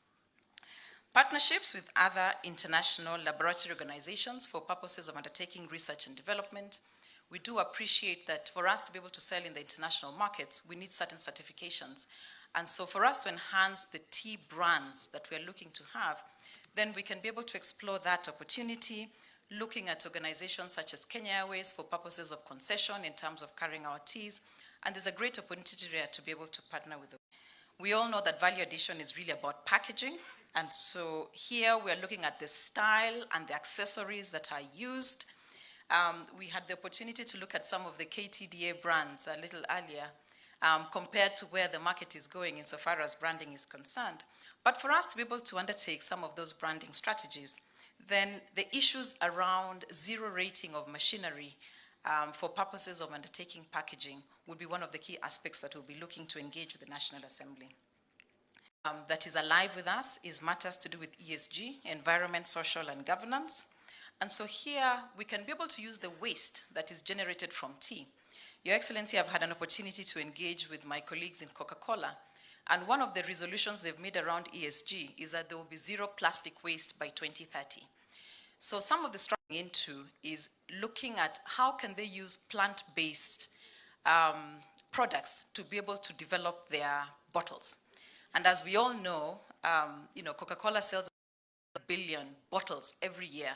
Partnerships with other international laboratory organizations for purposes of undertaking research and development. We do appreciate that for us to be able to sell in the international markets, we need certain certifications. And so for us to enhance the tea brands that we're looking to have, then we can be able to explore that opportunity, looking at organizations such as Kenya Airways for purposes of concession in terms of carrying our teas. And there's a great opportunity there to be able to partner with them. We all know that value addition is really about packaging. And so here we're looking at the style and the accessories that are used. We had the opportunity to look at some of the KTDA brands a little earlier compared to where the market is going insofar as branding is concerned. But for us to be able to undertake some of those branding strategies, then the issues around zero rating of machinery for purposes of undertaking packaging would be one of the key aspects that we'll be looking to engage with the National Assembly. That is alive with us is matters to do with ESG, environment, social, and governance. And so here we can be able to use the waste that is generated from tea. Your Excellency, I've had an opportunity to engage with my colleagues in Coca-Cola, and one of the resolutions they've made around ESG is that there will be zero plastic waste by 2030. So some of the struggling into is looking at how can they use plant-based products to be able to develop their bottles. And as we all know, Coca-Cola sells 1 billion bottles every year.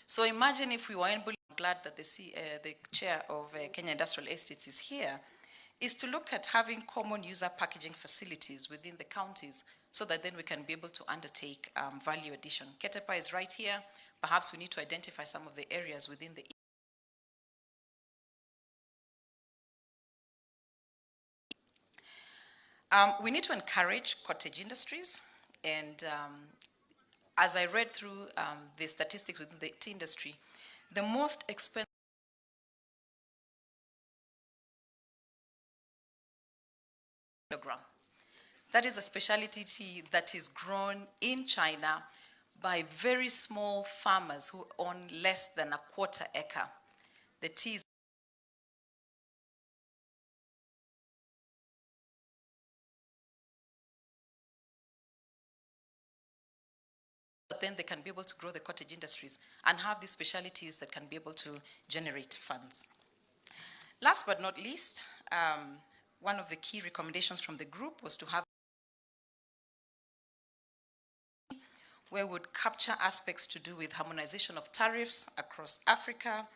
So imagine if we were able, I'm glad that the chair of Kenya Industrial Estates is here, is to look at having common user packaging facilities within the counties so that then we can be able to undertake value addition. Ketepa is right here. Perhaps we need to identify some of the areas within the we need to encourage cottage industries, and as I read through the statistics within the tea industry, the most expensive kilogram. That is a specialty tea that is grown in China by very small farmers who own less than a quarter acre. The tea is then they can be able to grow the cottage industries and have these specialties that can be able to generate funds. Last but not least, one of the key recommendations from the group was to have where we would capture aspects to do with harmonization of tariffs across Africa,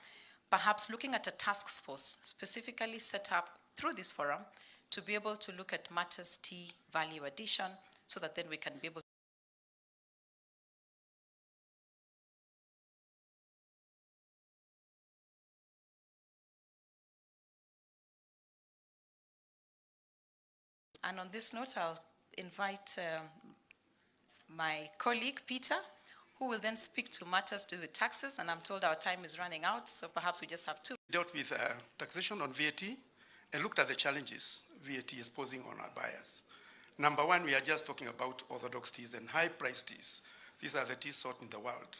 perhaps looking at a task force specifically set up through this forum to be able to look at matters tea value addition so that then we can be able to And on this note, I'll invite my colleague, Peter, who will then speak to matters to do with taxes. And I'm told our time is running out, so perhaps we just have two. Dealt with taxation on VAT and looked at the challenges VAT is posing on our buyers. Number one, we are just talking about orthodox teas and high-priced teas. These are the teas sought in the world.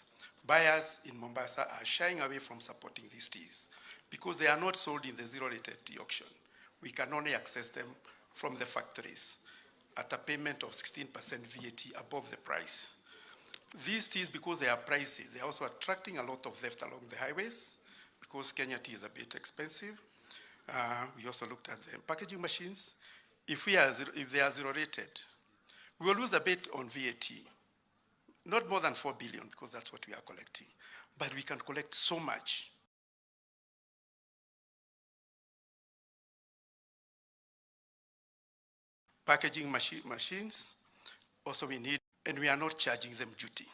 Buyers in Mombasa are shying away from supporting these teas because they are not sold in the zero-rated tea auction. We can only access them from the factories at a payment of 16% VAT above the price. These teas, because they are pricey, they are also attracting a lot of theft along the highways because Kenya tea is a bit expensive. We also looked at the packaging machines. If they are zero-rated, we will lose a bit on VAT, not more than 4 billion because that's what we are collecting, but we can collect so much. Packaging machines, also we need, and we are not charging them duty.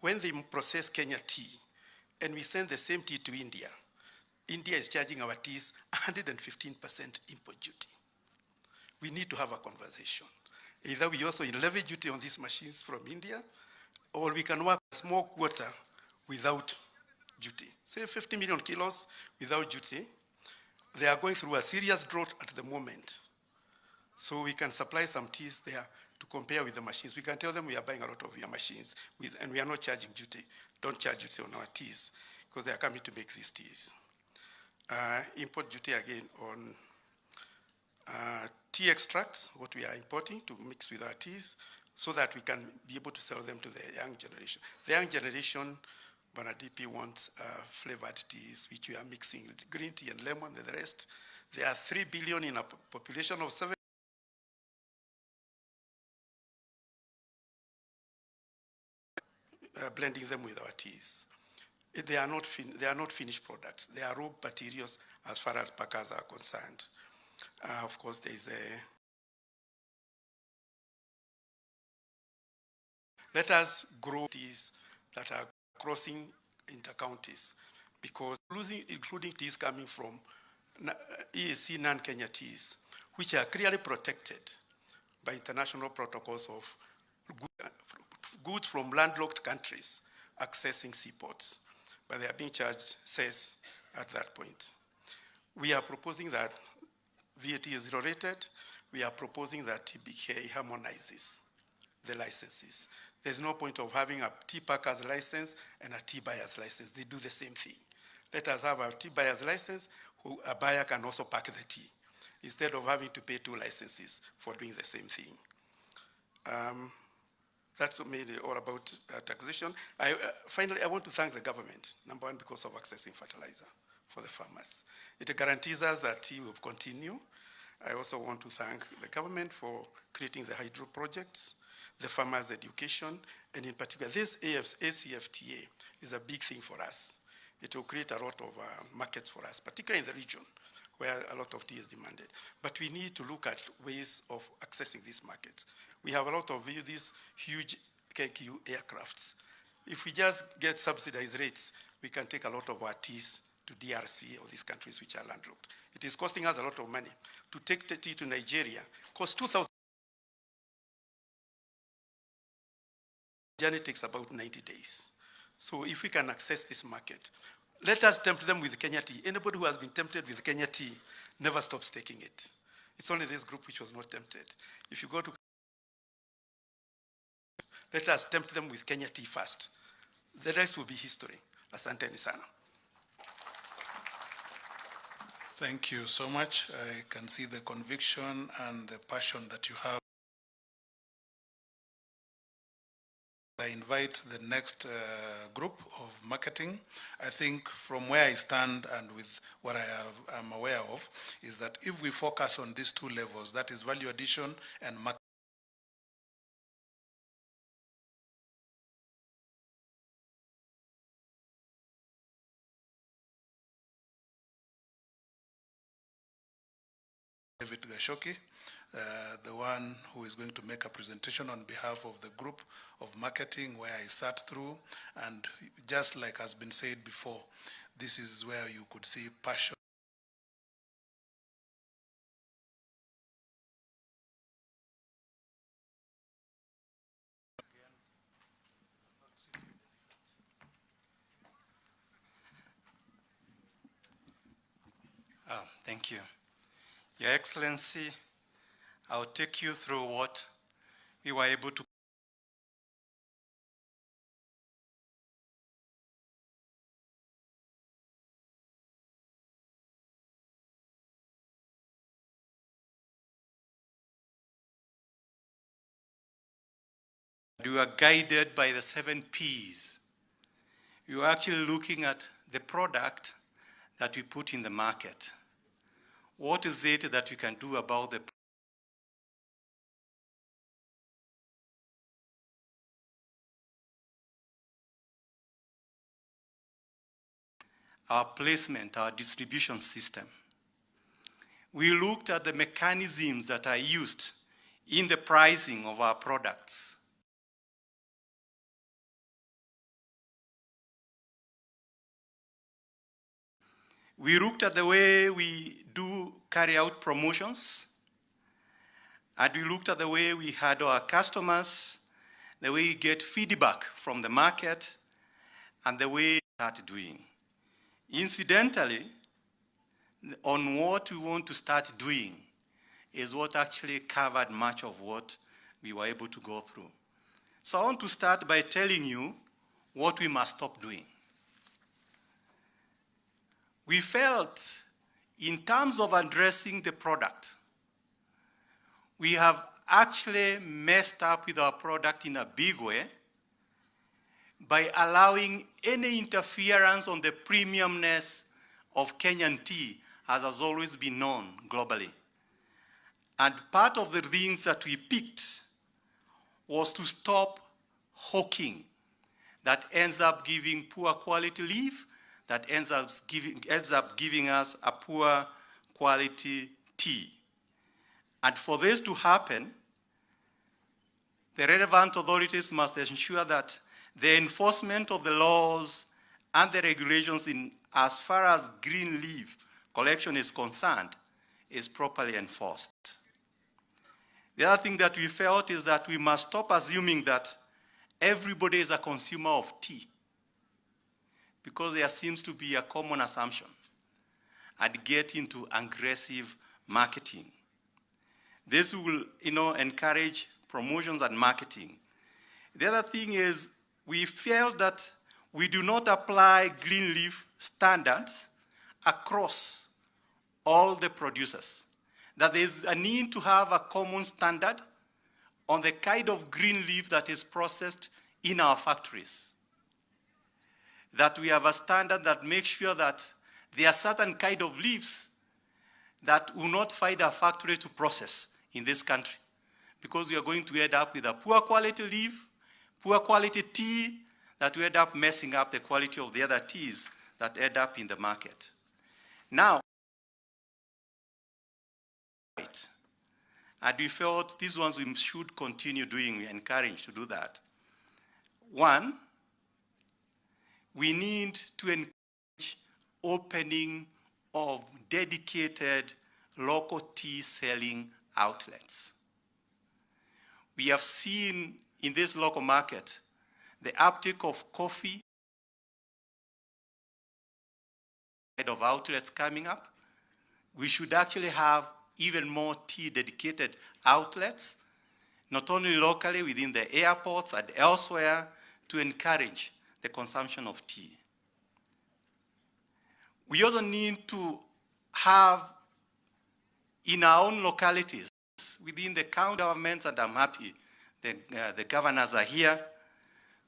When they process Kenya tea, and we send the same tea to India, India is charging our teas 115% import duty. We need to have a conversation. Either we also levy duty on these machines from India, or we can work a small quota without duty. Say 50 million kilos without duty. They are going through a serious drought at the moment. So we can supply some teas there to compare with the machines. We can tell them we are buying a lot of your machines, and we are not charging duty. Don't charge duty on our teas, because they are coming to make these teas. Import duty again on tea extracts, what we are importing to mix with our teas, so that we can be able to sell them to the young generation. The young generation, Banadipi wants flavored teas, which we are mixing with green tea and lemon and the rest. There are 3 billion in a population of 7. Blending them with our teas. They are not finished products. They are raw materials as far as packers are concerned. Of course, there is let us grow teas that are crossing inter-counties, because including teas coming from EAC non-Kenya teas, which are clearly protected by international protocols of goods from landlocked countries accessing seaports, but they are being charged cess at that point. We are proposing that VAT is zero-rated. We are proposing that TBK harmonizes the licenses. There's no point of having a tea packer's license and a tea buyer's license. They do the same thing. Let us have a tea buyer's license, who a buyer can also pack the tea, instead of having to pay 2 licenses for doing the same thing. That's mainly all about taxation. Finally, I want to thank the government, number one, because of accessing fertilizer for the farmers. It guarantees us that tea will continue. I also want to thank the government for creating the hydro projects, the farmers' education, and in particular, this ACFTA is a big thing for us. It will create a lot of markets for us, particularly in the region where a lot of tea is demanded. But we need to look at ways of accessing these markets. We have a lot of these huge KQ aircrafts. If we just get subsidized rates, we can take a lot of our teas to DRC or these countries which are landlocked. It is costing us a lot of money. To take the tea to Nigeria costs 2,000. The journey takes about 90 days. So if we can access this market, let us tempt them with Kenya tea. Anybody who has been tempted with Kenya tea never stops taking it. It's only this group which was not tempted. If you go to, let us tempt them with Kenya tea first. The rest will be history. Asanteni sana. Thank you so much. I can see the conviction and the passion that you have. I invite the next group of marketing. I think from where I stand and with what I'm aware of, is that if we focus on these two levels, that is value addition and marketing, David Gashoki, the one who is going to make a presentation on behalf of the group of marketing where I sat through. And just like has been said before, this is where you could see passion. Thank you. Your Excellency, I'll take you through what we were able to we were guided by the 7 Ps. We were actually looking at the product that we put in the market. What is it that we can do about the our placement, our distribution system? We looked at the mechanisms that are used in the pricing of our products. We looked at the way we do carry out promotions, and we looked at the way we handle our customers, the way we get feedback from the market, and the way we start doing. Incidentally, on what we want to start doing is what actually covered much of what we were able to go through. So I want to start by telling you what we must stop doing. We felt, in terms of addressing the product, we have actually messed up with our product in a big way by allowing any interference on the premiumness of Kenyan tea, as has always been known globally. And part of the things that we picked was to stop hawking that ends up giving poor quality leaf, that ends up giving us a poor quality tea. And for this to happen, the relevant authorities must ensure that the enforcement of the laws and the regulations in as far as green leaf collection is concerned is properly enforced. The other thing that we felt is that we must stop assuming that everybody is a consumer of tea, because there seems to be a common assumption, and get into aggressive marketing. This will, encourage promotions and marketing. The other thing is, we felt that we do not apply green leaf standards across all the producers, that there is a need to have a common standard on the kind of green leaf that is processed in our factories. That we have a standard that makes sure that there are certain kind of leaves that will not find a factory to process in this country, because we are going to end up with a poor quality leaf, poor quality tea, that we end up messing up the quality of the other teas that end up in the market. Now, and we felt these ones we should continue doing, we encourage to do that. One, we need to encourage opening of dedicated local tea selling outlets. We have seen in this local market the uptake of coffee of outlets coming up. We should actually have even more tea dedicated outlets, not only locally within the airports and elsewhere, to encourage the consumption of tea. We also need to have in our own localities, within the county governments, and I'm happy the governors are here,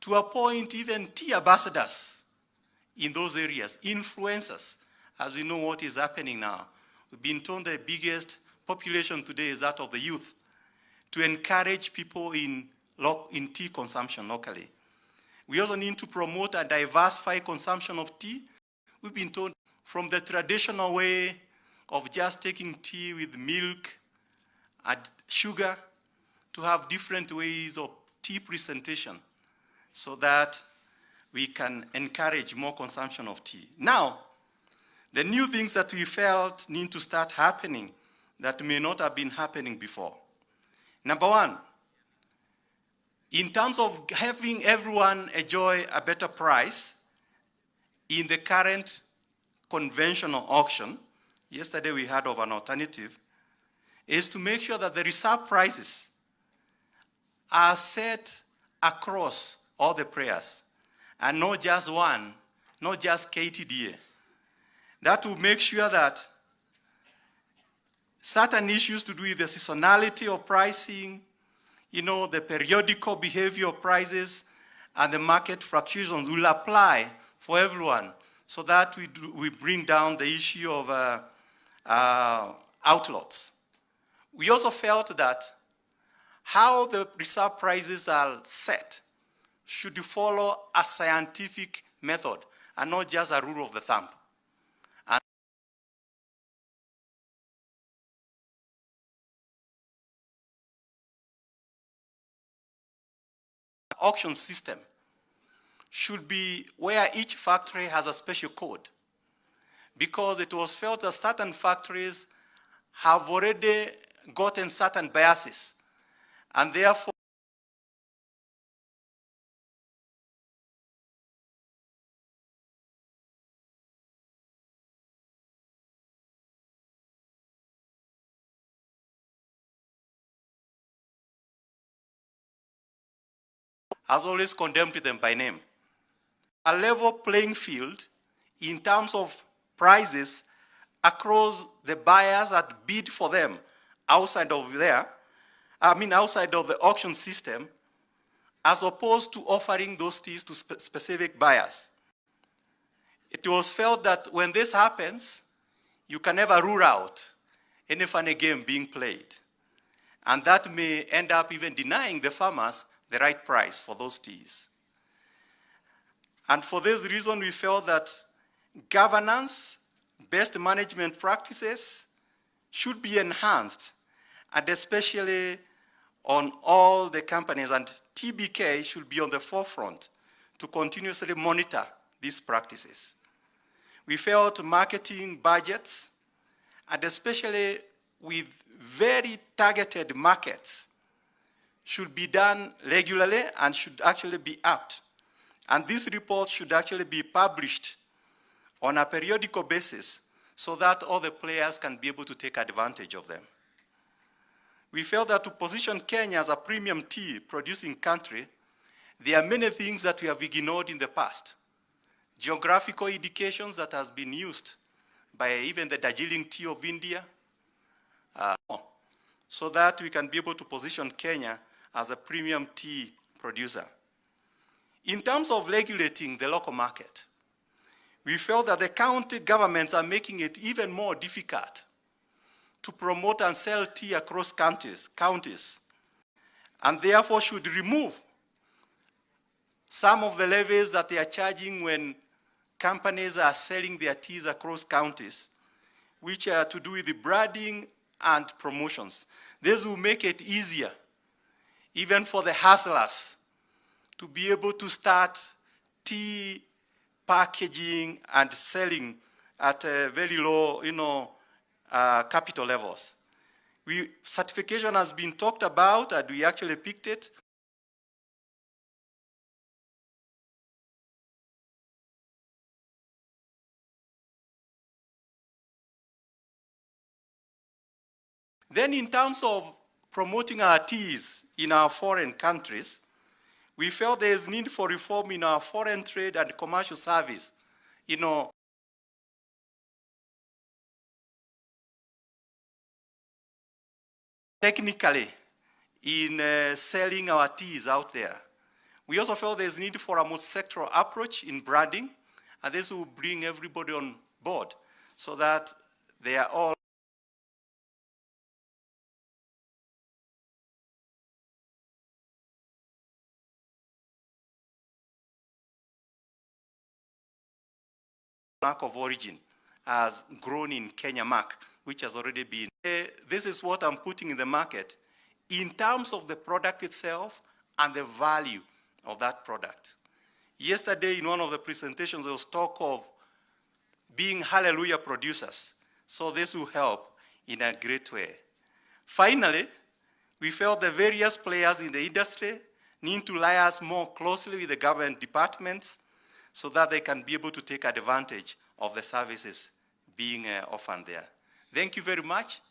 to appoint even tea ambassadors in those areas, influencers, as we know what is happening now. We've been told the biggest population today is that of the youth, to encourage people in tea consumption locally. We also need to promote a diversified consumption of tea. We've been told from the traditional way of just taking tea with milk and sugar to have different ways of tea presentation so that we can encourage more consumption of tea. Now, the new things that we felt need to start happening that may not have been happening before. Number one, in terms of having everyone enjoy a better price in the current conventional auction, yesterday we heard of an alternative, is to make sure that the reserve prices are set across all the players, and not just one, not just KTDA. That will make sure that certain issues to do with the seasonality of pricing, the periodical behavior of prices, and the market fluctuations will apply for everyone, so that we bring down the issue of outlots. We also felt that how the reserve prices are set should follow a scientific method and not just a rule of the thumb. And auction system should be where each factory has a special code, because it was felt that certain factories have already gotten certain biases, and therefore has always condemned them by name. A level playing field in terms of prices across the buyers that bid for them outside of outside of the auction system, as opposed to offering those teas to specific buyers. It was felt that when this happens, you can never rule out any funny game being played. And that may end up even denying the farmers the right price for those teas. And for this reason, we felt that governance, best management practices should be enhanced, and especially on all the companies, and TBK should be on the forefront to continuously monitor these practices. We felt marketing budgets, and especially with very targeted markets, should be done regularly and should actually be upped. And these reports should actually be published on a periodical basis so that all the players can be able to take advantage of them. We felt that to position Kenya as a premium tea producing country, there are many things that we have ignored in the past. Geographical indications that has been used by even the Darjeeling tea of India, so that we can be able to position Kenya as a premium tea producer. In terms of regulating the local market, we felt that the county governments are making it even more difficult to promote and sell tea across counties, and therefore should remove some of the levies that they are charging when companies are selling their teas across counties, which are to do with the branding and promotions. This will make it easier, even for the hustlers, to be able to start tea packaging and selling at very low, capital levels. Certification has been talked about, and we actually picked it. Then in terms of promoting our teas in our foreign countries, we felt there is need for reform in our foreign trade and commercial service. You know, technically in selling our teas out there. We also felt there's need for a multi-sectoral approach in branding, and this will bring everybody on board so that they are all mark of origin has grown in Kenya mark, which has already been. This is what I'm putting in the market in terms of the product itself and the value of that product. Yesterday in one of the presentations, there was talk of being hallelujah producers. So this will help in a great way. Finally, we felt the various players in the industry need to liaise more closely with the government departments so that they can be able to take advantage of the services being offered there. Thank you very much.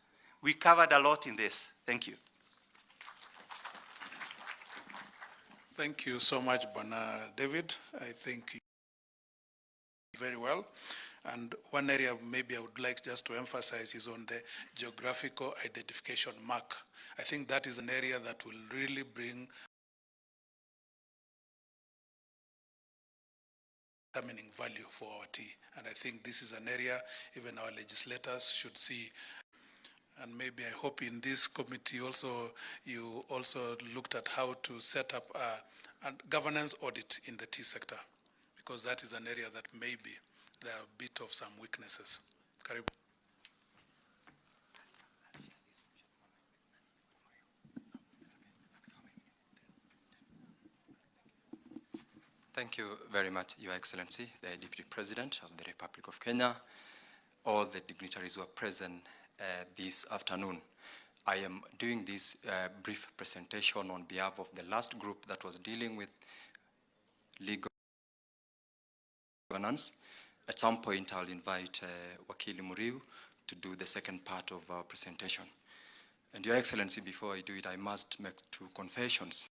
We covered a lot in this. Thank you. Thank you so much, Bwana David. I think very well. And one area maybe I would like just to emphasize is on the geographical identification mark. I think that is an area that will really bring determining value for our tea. And I think this is an area even our legislators should see. And maybe I hope in this committee also, you also looked at how to set up a governance audit in the tea sector, because that is an area that maybe there are a bit of some weaknesses. Karibu. Thank you very much, Your Excellency, the Deputy President of the Republic of Kenya, all the dignitaries who are present this afternoon. I am doing this brief presentation on behalf of the last group that was dealing with legal governance. At some point, I'll invite Wakili Muriu to do the second part of our presentation. And Your Excellency, before I do it, I must make two confessions.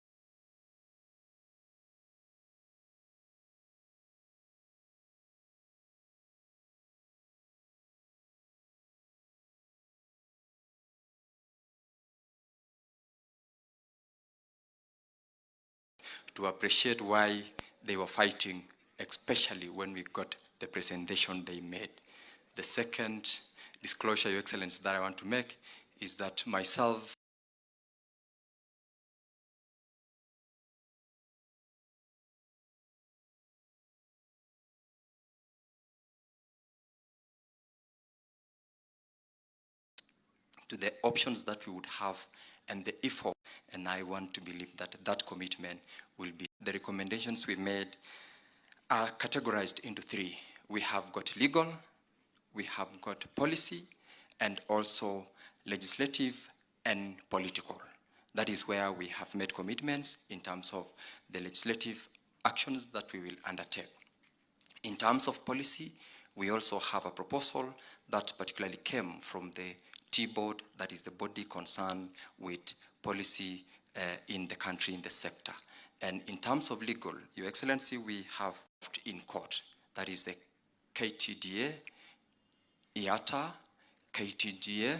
To appreciate why they were fighting, especially when we got the presentation they made. The second disclosure, Your Excellency, that I want to make is that myself to the options that we would have and the effort, and I want to believe that that commitment will be. The recommendations we made are categorized into three. We have got legal, we have got policy, and also legislative and political. That is where we have made commitments in terms of the legislative actions that we will undertake. In terms of policy, we also have a proposal that particularly came from the Tea Board, that is the body concerned with policy in the country, in the sector. And in terms of legal, Your Excellency, we have in court, that is the KTDA, IATA, KTDA,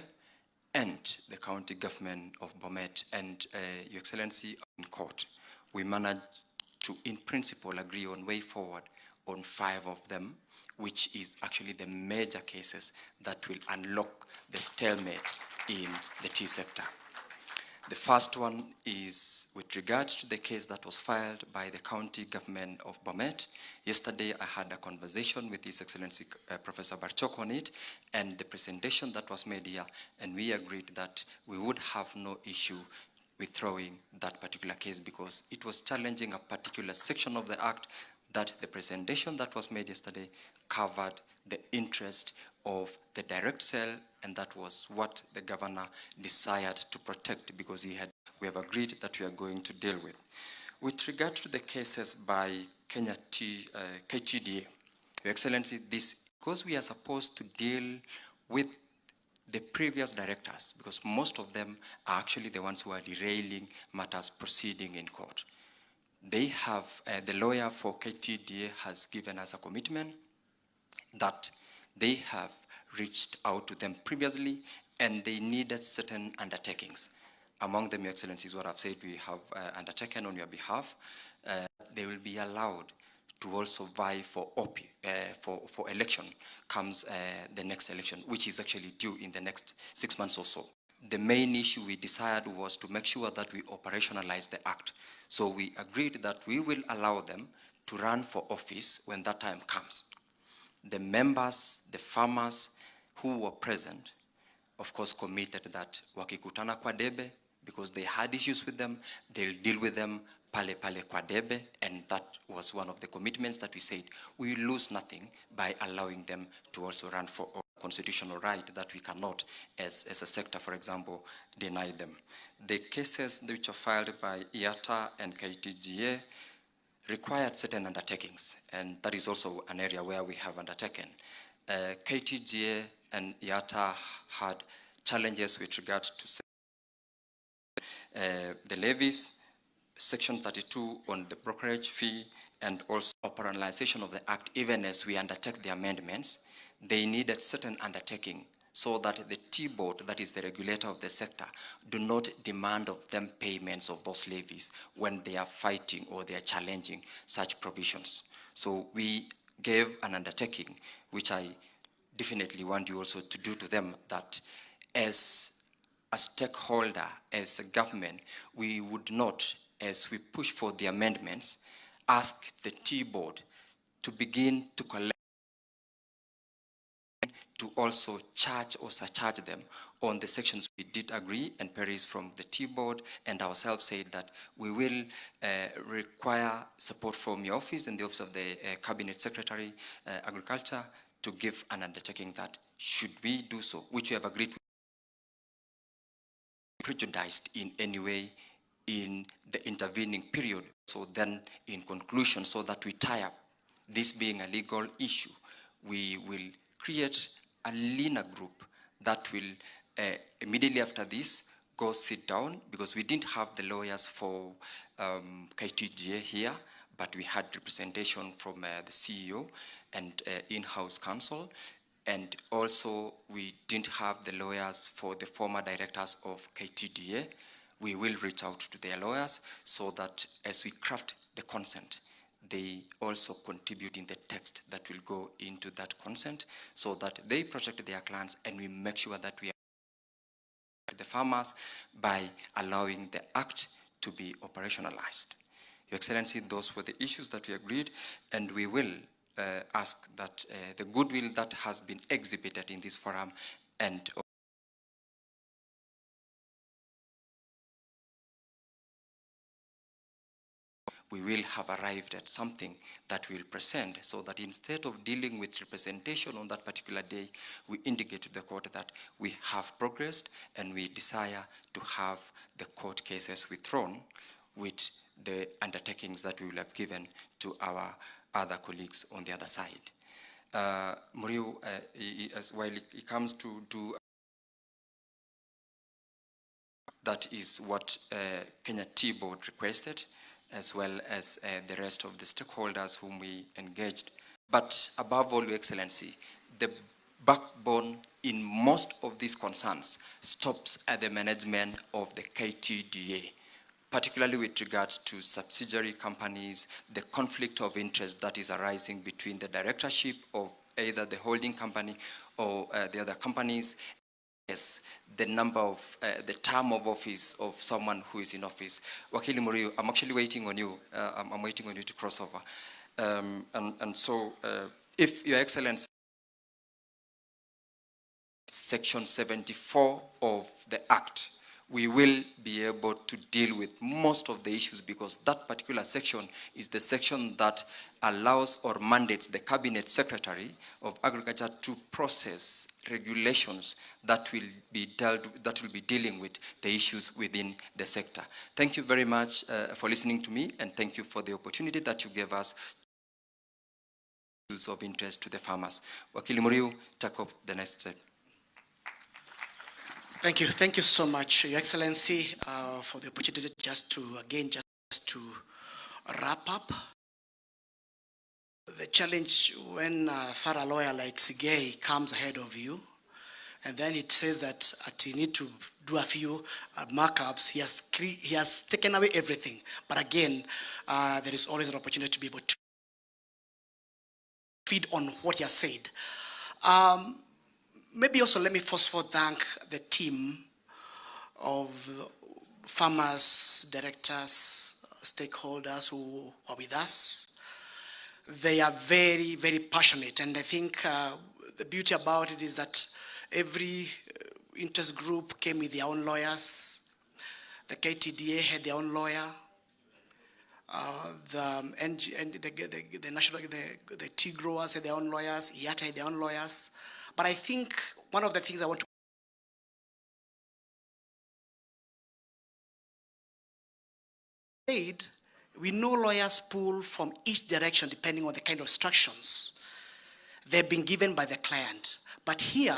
and the county government of Bomet. And Your Excellency, in court, we managed to, in principle, agree on way forward on 5 of them, which is actually the major cases that will unlock the stalemate in the tea sector. The first one is with regards to the case that was filed by the county government of Bomet. Yesterday, I had a conversation with His Excellency Professor Barchok on it, and the presentation that was made here, and we agreed that we would have no issue withdrawing that particular case because it was challenging a particular section of the Act that the presentation that was made yesterday covered the interest of the direct sale, and that was what the governor desired to protect because we have agreed that we are going to deal with. With regard to the cases by KTDA, Your Excellency, because we are supposed to deal with the previous directors, because most of them are actually the ones who are derailing matters proceeding in court. They have, the lawyer for KTDA has given us a commitment that they have reached out to them previously and they needed certain undertakings. Among them, Your Excellency, is what I've said we have undertaken on your behalf. They will be allowed to also vie for for election comes the next election, which is actually due in the next 6 months or so. The main issue we decided was to make sure that we operationalize the act. So we agreed that we will allow them to run for office when that time comes. The members, the farmers who were present, of course, committed that wakikutana kwa debe, because they had issues with them, they'll deal with them pale pale kwa debe, and that was one of the commitments that we said we will lose nothing by allowing them to also run for a constitutional right that we cannot, as a sector, for example, deny them. The cases which are filed by IATA and KTGA required certain undertakings, and that is also an area where we have undertaken. KTGA and IATA had challenges with regard to the levies, Section 32 on the brokerage fee, and also operationalization of the act. Even as we undertake the amendments, they needed certain undertaking so that the T-board, that is the regulator of the sector, do not demand of them payments of those levies when they are fighting or they are challenging such provisions. So we gave an undertaking, which I definitely want you also to do to them, that as a stakeholder, as a government, we would not, as we push for the amendments, ask the T-board to begin to collect, to also charge or surcharge them on the sections we did agree, and Paris from the T-board and ourselves said that we will require support from your office and the office of the Cabinet Secretary, Agriculture, to give an undertaking that should we do so, which we have agreed with, prejudiced in any way in the intervening period. So then in conclusion, so that we tie up this being a legal issue, we will create a leaner group that will immediately after this go sit down, because we didn't have the lawyers for KTGA here, but we had representation from the CEO and in-house counsel. And also, we didn't have the lawyers for the former directors of KTDA. We will reach out to their lawyers so that as we craft the consent, they also contribute in the text that will go into that consent so that they protect their clients, and we make sure that we are the farmers by allowing the act to be operationalized. Your Excellency, those were the issues that we agreed, and we will ask that the goodwill that has been exhibited in this forum and we will have arrived at something that we'll present, so that instead of dealing with representation on that particular day, we indicate to the court that we have progressed and we desire to have the court cases withdrawn with the undertakings that we will have given to our other colleagues on the other side. Muriu, while it comes to do, that is what Kenya T-Board requested, as well as the rest of the stakeholders whom we engaged. But above all, Your Excellency, the backbone in most of these concerns stops at the management of the KTDA, particularly with regards to subsidiary companies, the conflict of interest that is arising between the directorship of either the holding company or the other companies. Yes, the number of, the term of office of someone who is in office. Wakili Muriu, I'm actually waiting on you. I'm waiting on you to cross over. And so, if Your Excellency, Section 74 of the Act, we will be able to deal with most of the issues, because that particular section is the section that allows or mandates the Cabinet Secretary of Agriculture to process regulations that will be dealing with the issues within the sector. Thank you very much for listening to me, and thank you for the opportunity that you gave us of interest to the farmers. Wakili Muriu, take up the next step. Thank you so much, Your Excellency, for the opportunity just to wrap up. The challenge when a thorough lawyer like Sigei comes ahead of you, and then it says that you need to do a few markups, he has taken away everything. But again, there is always an opportunity to be able to feed on what he has said. Maybe also let me first of all thank the team of farmers, directors, stakeholders who are with us. They are very, very passionate, and I think the beauty about it is that every interest group came with their own lawyers. The KTDA had their own lawyer. The tea growers had their own lawyers. IATA had their own lawyers. But I think one of the things I want to say, we know lawyers pull from each direction depending on the kind of instructions they've been given by the client. But here,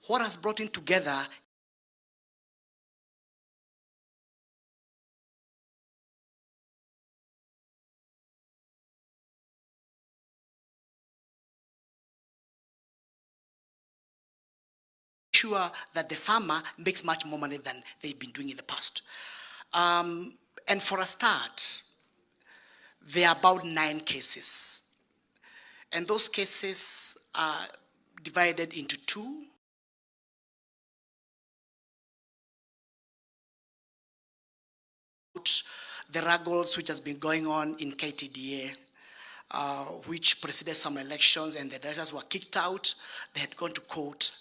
what has brought in together sure that the farmer makes much more money than they've been doing in the past. And for a start, there are about 9 cases. And those cases are divided into 2. The ruggles which has been going on in KTDA, which preceded some elections, and the directors were kicked out. They had gone to court.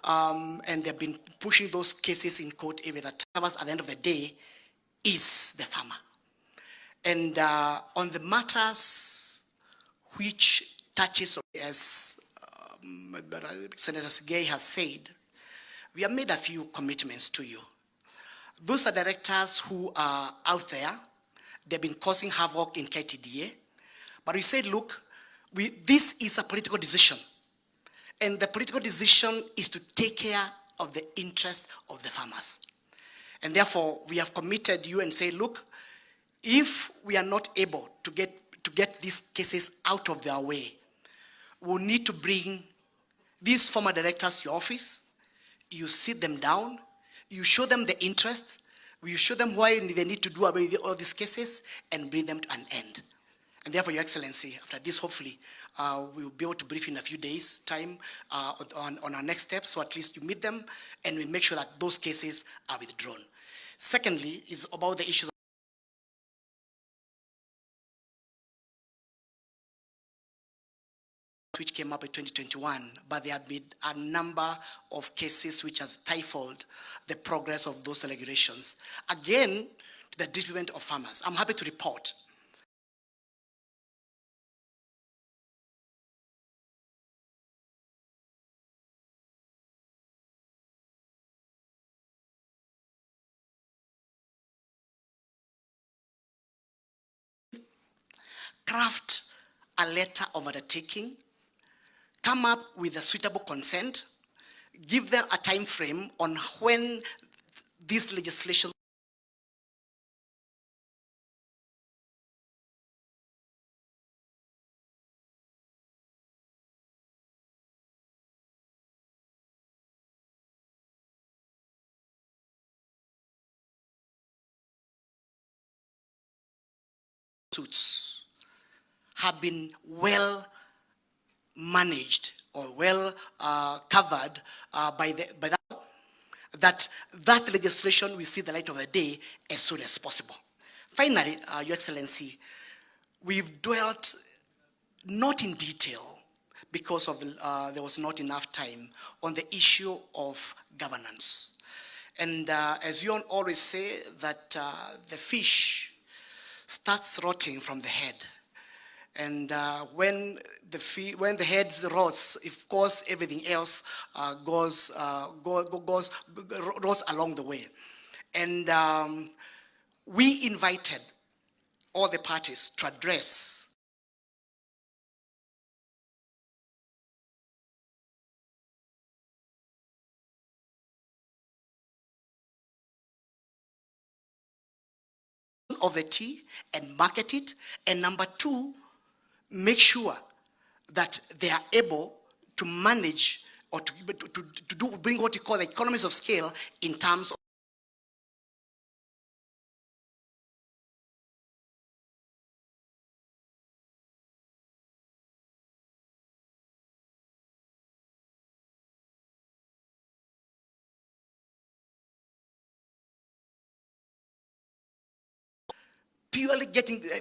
And they've been pushing those cases in court every that at the end of the day is the farmer. And on the matters which touches, as Senator Sigei has said, we have made a few commitments to you. Those are directors who are out there. They've been causing havoc in KTDA. But we said, look, this is a political decision. And the political decision is to take care of the interest of the farmers. And therefore, we have committed you and say, look, if we are not able to get these cases out of their way, we'll need to bring these former directors to your office. You sit them down, you show them the interest, you show them why they need to do away with all these cases and bring them to an end. And therefore, Your Excellency, after this, hopefully, we'll be able to brief in a few days' time on our next steps, so at least you meet them and we make sure that those cases are withdrawn. Secondly, is about the issues which came up in 2021, but there have been a number of cases which has stifled the progress of those regulations. Again, to the detriment of farmers. I'm happy to report craft a letter of undertaking, come up with a suitable consent, give them a time frame on when this legislation suits have been well managed or well covered by that legislation will see the light of the day as soon as possible. Finally, Your Excellency, we've dwelt not in detail because of there was not enough time on the issue of governance. And as you always say, that the fish starts rotting from the head. And when the head rots, of course, everything else rots along the way. And we invited all the parties to address of the tea and market it. And number two, make sure that they are able to manage or to bring what you call the economies of scale in terms of purely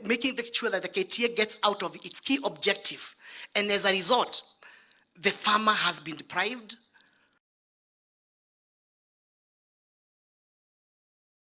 making sure that the KTA gets out of its key objective. And as a result, the farmer has been deprived